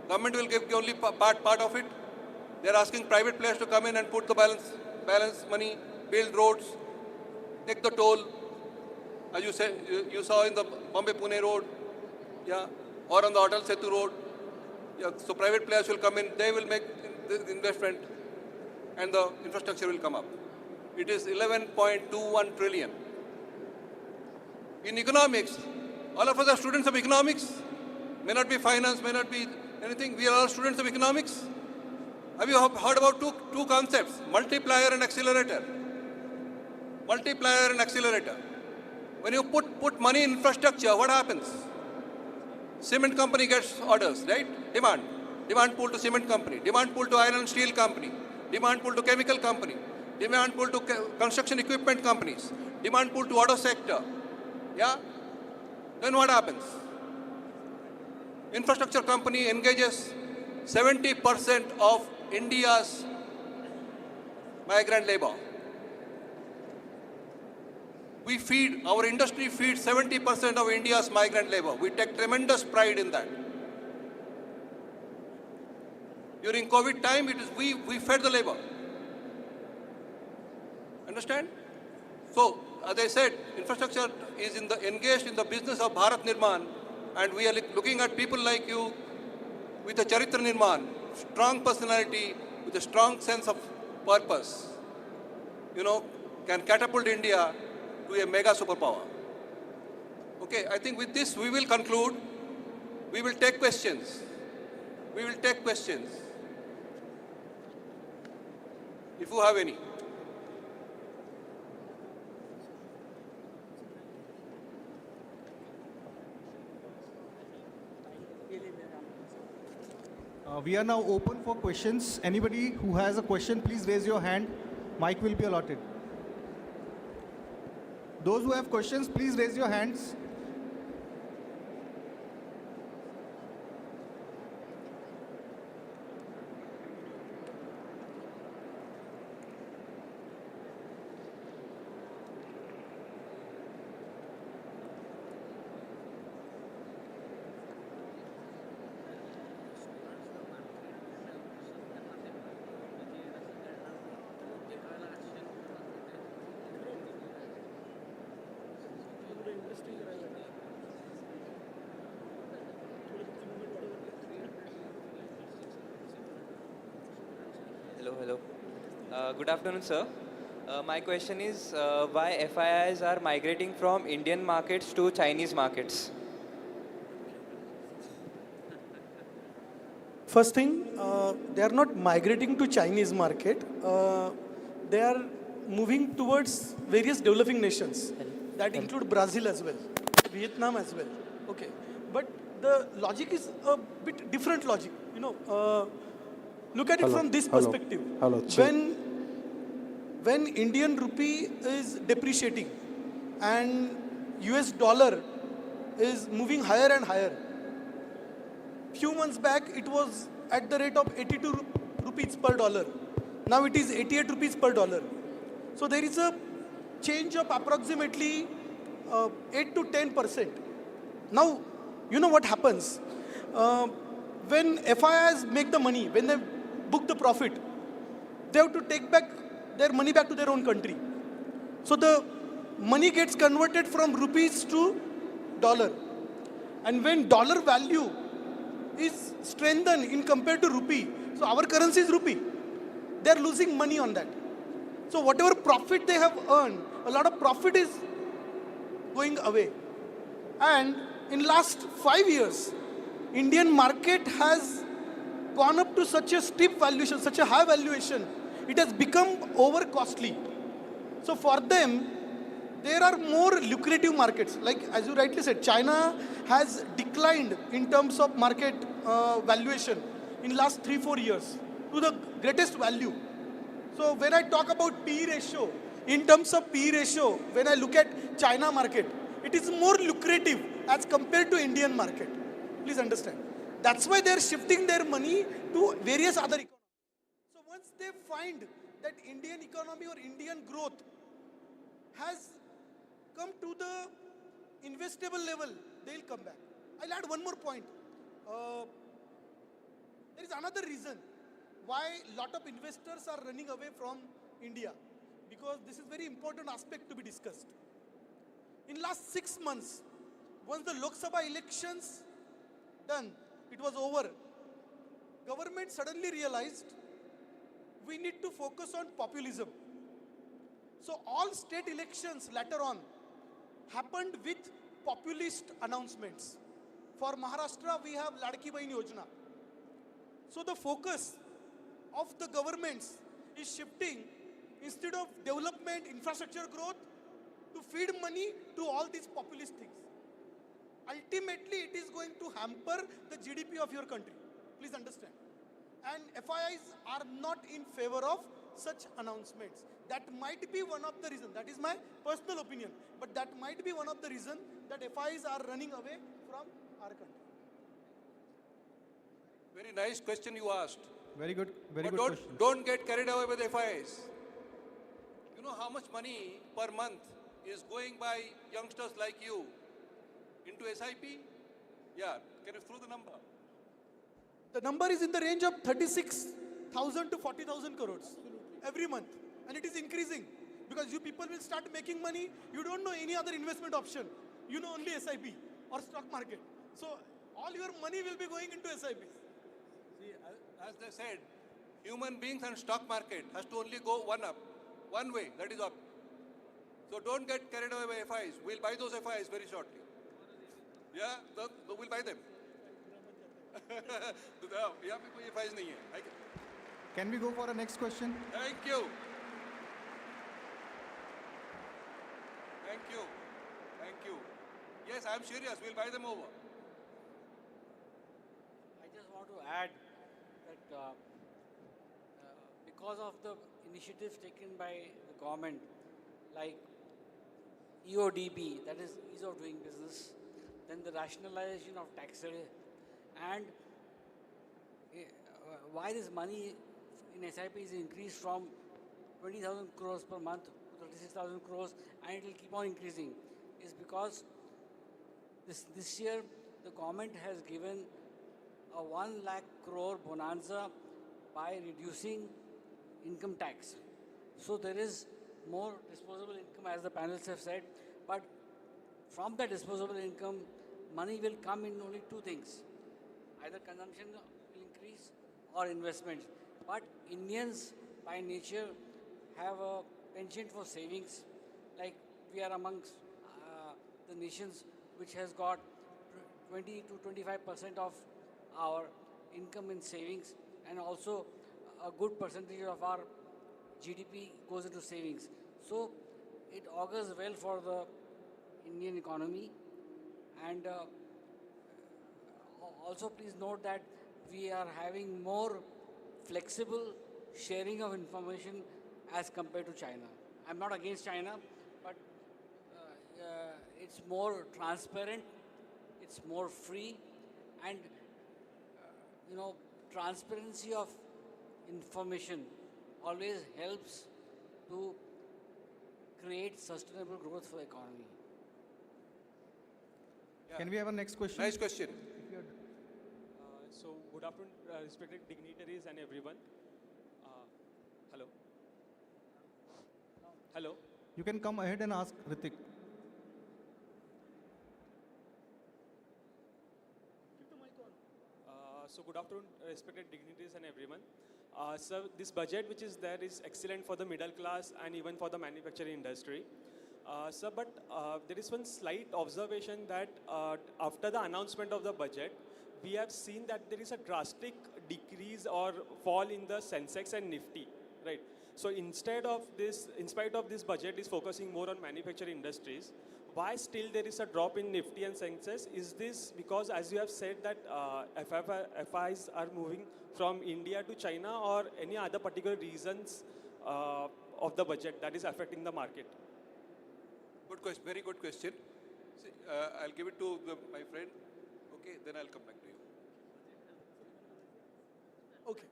Government will give only part of it. They're asking private players to come in and put the balance money, build roads, take the toll, as you said, you saw in the Bombay-Pune road, yeah, or on the Atal Setu road. Yeah, so private players will come in, they will make the investment, and the infrastructure will come up. It is 11.21 trillion. In economics, all of us are students of economics. May not be finance, may not be anything. We are all students of economics. Have you heard about two concepts, multiplier and accelerator? Multiplier and accelerator. When you put money in infrastructure, what happens? Cement company gets orders, right? Demand pool to cement company, demand pool to iron and steel company, demand pool to chemical company, demand pool to construction equipment companies, demand pool to auto sector. Yeah? Then what happens? Infrastructure company engages 70% of India's migrant labor. Our industry feeds 70% of India's migrant labor. We take tremendous pride in that. During COVID time, we fed the labor. Understand? So, as I said, infrastructure is engaged in the business of Bharat Nirman, and we are looking at people like you with a Charitra Nirman, strong personality, with a strong sense of purpose, can catapult India to a mega superpower. Okay, I think with this we will conclude. We will take questions. If you have any. We are now open for questions. Anybody who has a question, please raise your hand. Mic will be allotted. Those who have questions, please raise your hands. Hello. Good afternoon, sir. My question is why FIIs are migrating from Indian markets to Chinese markets? First thing, they are not migrating to Chinese market. They are moving towards various developing nations. That include Brazil as well, Vietnam as well. Okay, but the logic is a bit different logic. Look at it from this perspective. When Indian rupee is depreciating and US dollar is moving higher and higher, few months back it was at the rate of 82 rupees per dollar. Now it is 88 rupees per dollar. So there is a change of approximately 8 to 10%. Now, you know what happens? When FIIs make the money, when they book the profit, they have to take back their money back to their own country. So the money gets converted from rupees to dollar. And when dollar value is strengthened in compared to rupee, so our currency is rupee, they are losing money on that. So whatever profit they have earned, a lot of profit is going away. And in last 5 years, Indian market has gone up to such a steep valuation, such a high valuation, it has become over costly. So for them, there are more lucrative markets. Like as you rightly said, China has declined in terms of market valuation in last 3-4 years to the greatest value. So when I talk about PE ratio, in terms of PE ratio, when I look at China market, it is more lucrative as compared to Indian market. Please understand. That's why they are shifting their money to various other economies. So once they find that Indian economy or Indian growth has come to the investable level, they will come back. I'll add one more point. There is another reason why a lot of investors are running away from India, because this is very important aspect to be discussed. In last 6 months, once the Lok Sabha elections done, it was over, government suddenly realized we need to focus on populism. So all state elections later on happened with populist announcements. For Maharashtra, we have Ladki Bahin Yojana. So the focus of the governments is shifting, instead of development, infrastructure growth, to feed money to all these populist things. Ultimately, it is going to hamper the GDP of your country. Please understand. And FIIs are not in favor of such announcements. That might be one of the reasons. That is my personal opinion. But that might be one of the reasons that FIs are running away from our country. Very nice question you asked. Very good But question. don't get carried away with FIs. You know how much money per month is going by youngsters like you into SIP? Yeah, can you throw the number? The number is in the range of 36,000 to 40,000 crores every month. And it is increasing because you people will start making money. You don't know any other investment option. You know only SIP or stock market. So all your money will be going into SIPs. See, as they said, human beings and stock market has to only go one way, that is up. So don't get carried away by FIs. We'll buy those FIs very shortly. Yeah, we'll buy them. यहाँ पे कोई FIs नहीं है. Can we go for a next question? Thank you. Thank you. Thank you. Yes, I'm serious. We'll buy them over. I just want to add that because of the initiatives taken by the government, like EODB, that is ease of doing business, then the rationalization of taxes, and why this money in SIP is increased from 20,000 crores per month to 36,000 crores, and it will keep on increasing, is because this year the government has given a 1 lakh crore bonanza by reducing income tax. So there is more disposable income, as the panelists have said, but from that disposable income, money will come in only two things. Either consumption will increase or investments. But Indians, by nature, have a penchant for savings. Like we are amongst the nations which has got 20 to 25% of our income in savings, and also a good percentage of our GDP goes into savings. So it augurs well for the Indian economy. And also please note that we are having more flexible sharing of information as compared to China. I'm not against China, but it's more transparent, it's more free, and transparency of information always helps to create sustainable growth for the economy. Yeah. Can we have a next question? Nice question. So, good afternoon, respected dignitaries and everyone. Hello. Hello. You can come ahead and ask Ritik. Keep the mic on. So, good afternoon, respected dignitaries and everyone. Sir, this budget which is there is excellent for the middle class and even for the manufacturing industry. Sir, but there is one slight observation that after the announcement of the budget, we have seen that there is a drastic decrease or fall in the Sensex and Nifty, right? So in spite of this budget is focusing more on manufacturing industries, why still there is a drop in Nifty and Sensex? Is this because, as you have said, that FIs are moving from India to China, or any other particular reasons of the budget that is affecting the market? Good question. Very good question. See, I'll give it to my friend. Okay, then I'll come back to you. Okay.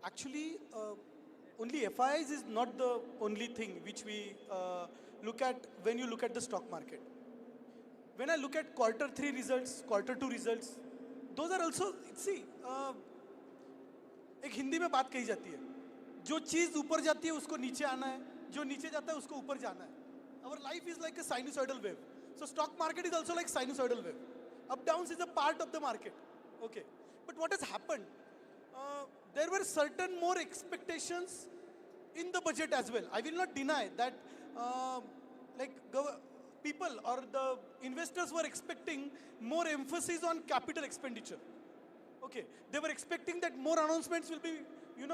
Actually, only FIs is not the only thing which we look at when you look at the stock market. When I look at quarter 3 results, quarter 2 results, those are also, see, एक हिंदी में बात कही जाती है, जो चीज़ ऊपर जाती है उसको नीचे आना है, जो नीचे जाता है उसको ऊपर जाना है. Our life is like a sinusoidal wave. So stock market is also like sinusoidal wave. Up downs is a part of the market. Okay. But what has happened? There were certain more expectations in the budget as well. I will not deny that people or the investors were expecting more emphasis on capital expenditure. Okay. They were expecting that more announcements will be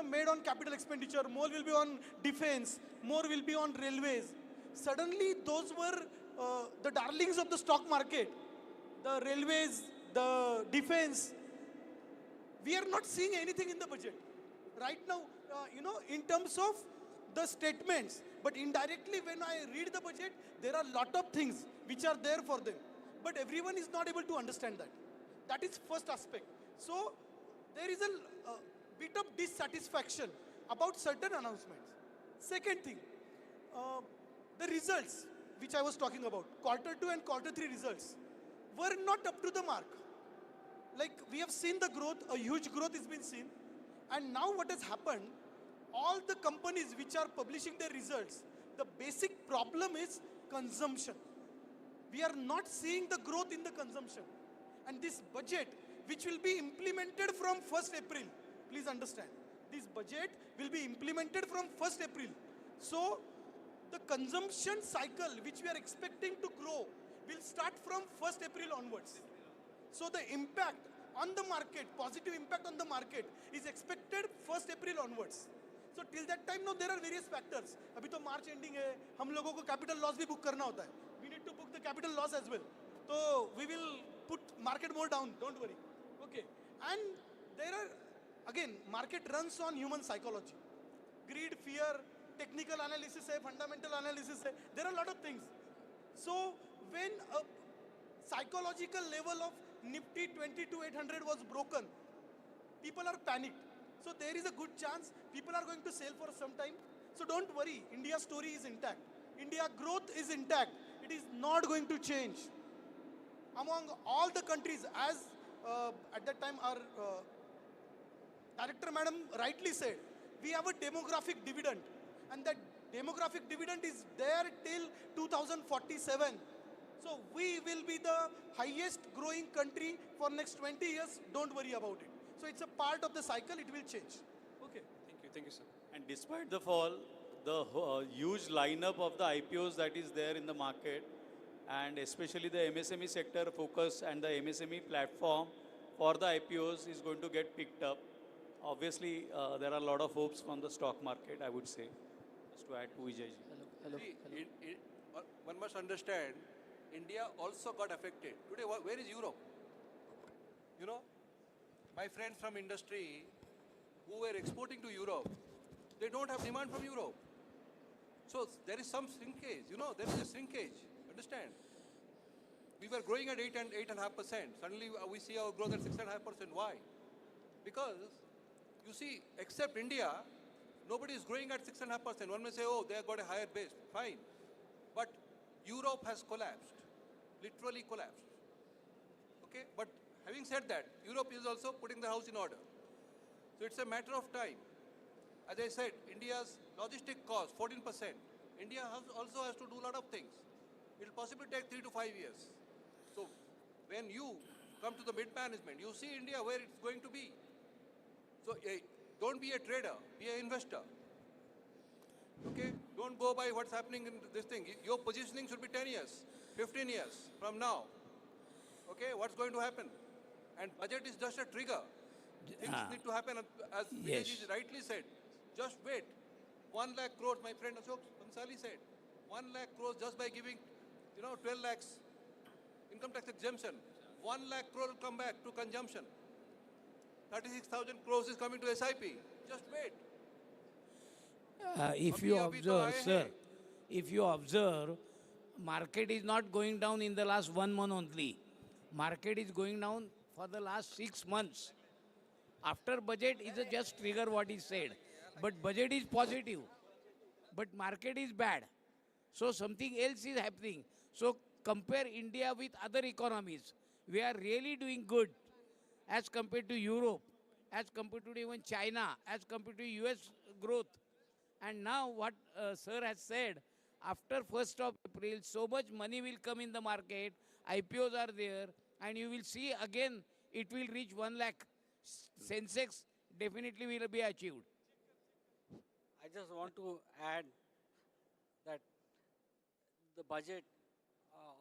made on capital expenditure, more will be on defense, more will be on railways. Suddenly those were the darlings of the stock market, the railways, the defense. We are not seeing anything in the budget. Right now, in terms of the statements, but indirectly when I read the budget, there are a lot of things which are there for them. But everyone is not able to understand that. That is first aspect. So there is a bit of dissatisfaction about certain announcements. Second thing, the results which I was talking about, quarter 2 and quarter 3 results were not up to the mark. Like we have seen the growth, a huge growth has been seen. And now what has happened, all the companies which are publishing their results, the basic problem is consumption. We are not seeing the growth in the consumption. And this budget, which will be implemented from 1st April, please understand, this budget will be implemented from 1st April. So the consumption cycle, which we are expecting to grow, will start from 1st April onwards. So the impact on the market, positive impact on the market is expected 1st April onwards. So till that time, no, there are various factors. अभी तो March ending है, हम लोगों को capital loss भी book करना होता है. We need to book the capital loss as well. So we will put market more down, don't worry. Okay. And there are, again, market runs on human psychology. Greed, fear, technical analysis hai, fundamental analysis hai. There are a lot of things. So when a psychological level of Nifty 22,800 was broken, people are panicked. So there is a good chance people are going to sell for some time. So don't worry, India's story is intact. India growth is intact. It is not going to change. Among all the countries, as at that time our director madam rightly said, we have a demographic dividend. And that demographic dividend is there till 2047. So we will be the highest growing country for next 20 years. Don't worry about it. So it's a part of the cycle. It will change. Okay. Thank you, sir. And despite the fall, the huge lineup of the IPOs that is there in the market, and especially the MSME sector focus and the MSME platform for the IPOs is going to get picked up. Obviously, there are a lot of hopes from the stock market, I would say, just to add to Vijayji. See, one must understand, India also got affected. Today, where is Europe? You know, my friends from industry who were exporting to Europe, they don't have demand from Europe. So there is some shrinkage, there is a shrinkage, understand? We were growing at 8.5%. Suddenly we see our growth at 6.5%. Why? Because, you see, except India, nobody is growing at 6.5%. One may say, oh, they have got a higher base. Fine. But Europe has collapsed, literally collapsed. Okay? But having said that, Europe is also putting the house in order. So it's a matter of time. As I said, India's logistic cost, 14%. India also has to do a lot of things. It will possibly take 3 to 5 years. So when you come to the mid-management, you see India where it's going to be. So don't be a trader, be an investor. Okay? Don't go by what's happening in this thing. Your positioning should be 10 years, 15 years from now. Okay? What's going to happen? And budget is just a trigger. Things need to happen, as Vijayji rightly said. Just wait. 1 lakh crores, my friend Ashok Bansali said. 1 lakh crores just by giving, 12 lakhs income tax exemption. 1 lakh crore will come back to consumption. 36,000 crores is coming to SIP. Just wait. If you observe, sir, if you observe, market is not going down in the last 1 month only. Market is going down for the last 6 months. After budget is a just trigger what is said. But budget is positive. But market is bad. So something else is happening. So compare India with other economies. We are really doing good as compared to Europe, as compared to even China, as compared to US growth. And now what sir has said, after 1st of April, so much money will come in the market, IPOs are there, and you will see again it will reach 1 lakh. Sensex definitely will be achieved. I just want to add that the budget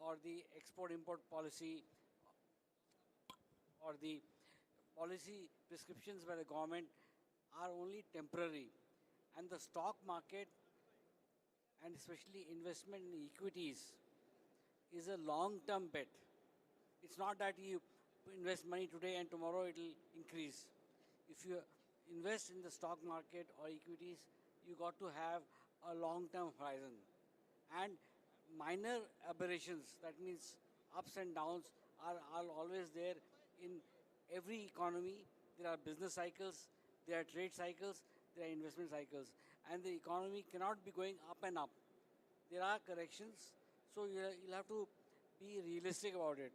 or the export-import policy or the policy prescriptions by the government are only temporary. And the stock market, and especially investment in equities, is a long-term bet. It's not that you invest money today and tomorrow it will increase. If invest in the stock market or equities, you got to have a long-term horizon. And minor aberrations, that means ups and downs, are always there in every economy. There are business cycles, there are trade cycles, there are investment cycles. And the economy cannot be going up and up. There are corrections, so you'll have to be realistic about it.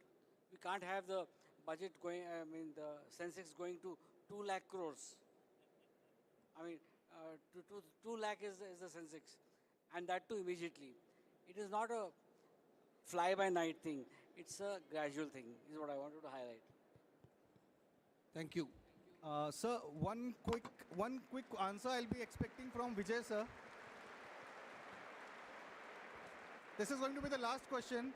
We can't have the budget going, the Sensex going to 2 lakh crores. I mean, 2 lakh is the Sensex, and that too immediately. It is not a fly-by-night thing. It's a gradual thing, is what I wanted to highlight. Thank you. Sir, one quick answer I'll be expecting from Vijay, sir. This is going to be the last question.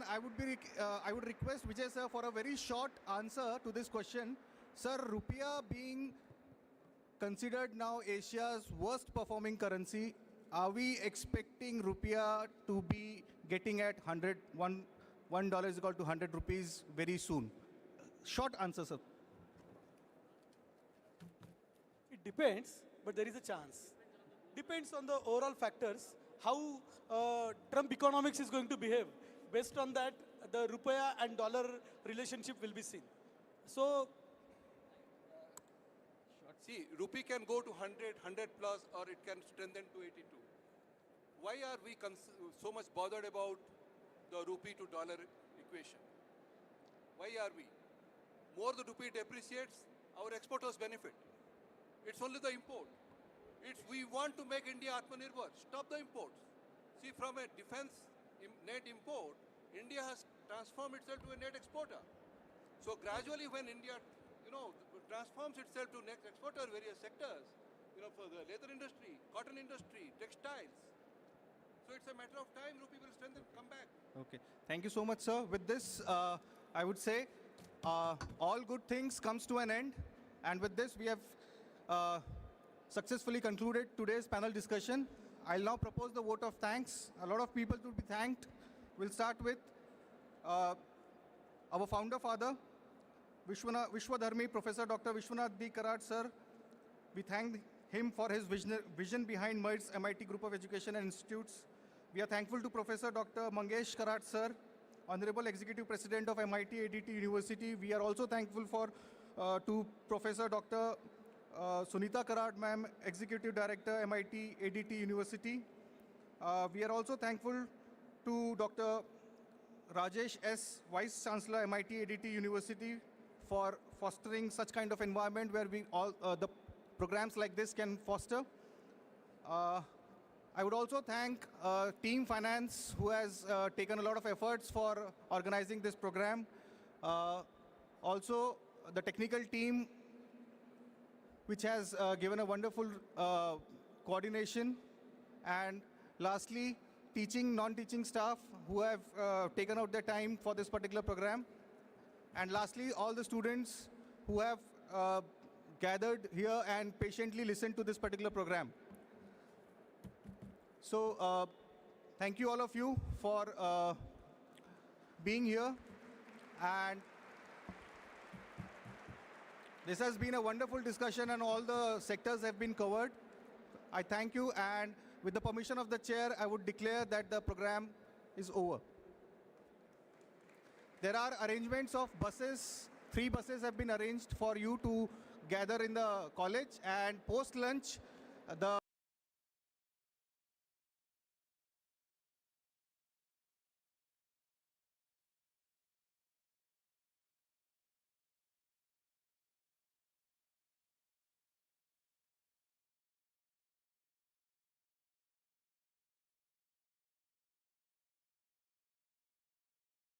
I would request Vijay, sir, for a very short answer to this question. Sir, rupiah being considered now Asia's worst performing currency, are we expecting rupiah to be getting at $1 is equal to 100 rupees very soon? Short answer, sir. It depends, but there is a chance. Depends on the overall factors, how Trump economics is going to behave. Based on that, the rupiah and dollar relationship will be seen. So, See, rupee can go to 100, 100 plus, or it can strengthen to 82. Why are we so much bothered about the rupee to dollar equation? Why are we? More the rupee depreciates, our exporters benefit. It's only the import. We want to make India Atmanirbhar. Stop the imports. See, from a defense net import, India has transformed itself to a net exporter. So gradually when India, transforms itself to net exporter, various sectors, for the leather industry, cotton industry, textiles. So it's a matter of time, rupee will strengthen, come back. Okay. Thank you so much, sir. With this, I would say all good things comes to an end. And with this, we have successfully concluded today's panel discussion. I'll now propose the vote of thanks. A lot of people to be thanked. We'll start with our founder father, Vishwadharmi, Professor Dr. Vishwanath D. Karat, sir. We thank him for his vision behind MERIT's MIT Group of Education and Institutes. We are thankful to Professor Dr. Mangesh Karat, sir, Honorable Executive President of MIT ADT University. We are also thankful to Professor Dr. Sunita Karat, ma'am, Executive Director, MIT ADT University. We are also thankful to Dr. Rajesh S., Vice Chancellor, MIT ADT University, for fostering such kind of environment where the programs like this can foster. I would also thank Team Finance, who has taken a lot of efforts for organizing this program. Also, the technical team, which has given a wonderful coordination. And lastly, teaching, non-teaching staff who have taken out their time for this particular program. And lastly, all the students who have gathered here and patiently listened to this particular program. So thank you all of you for being here. And this has been a wonderful discussion and all the sectors have been covered. I thank you, and with the permission of the chair, I would declare that the program is over. There are arrangements of buses. 3 buses have been arranged for you to gather in the college, and post-lunch, the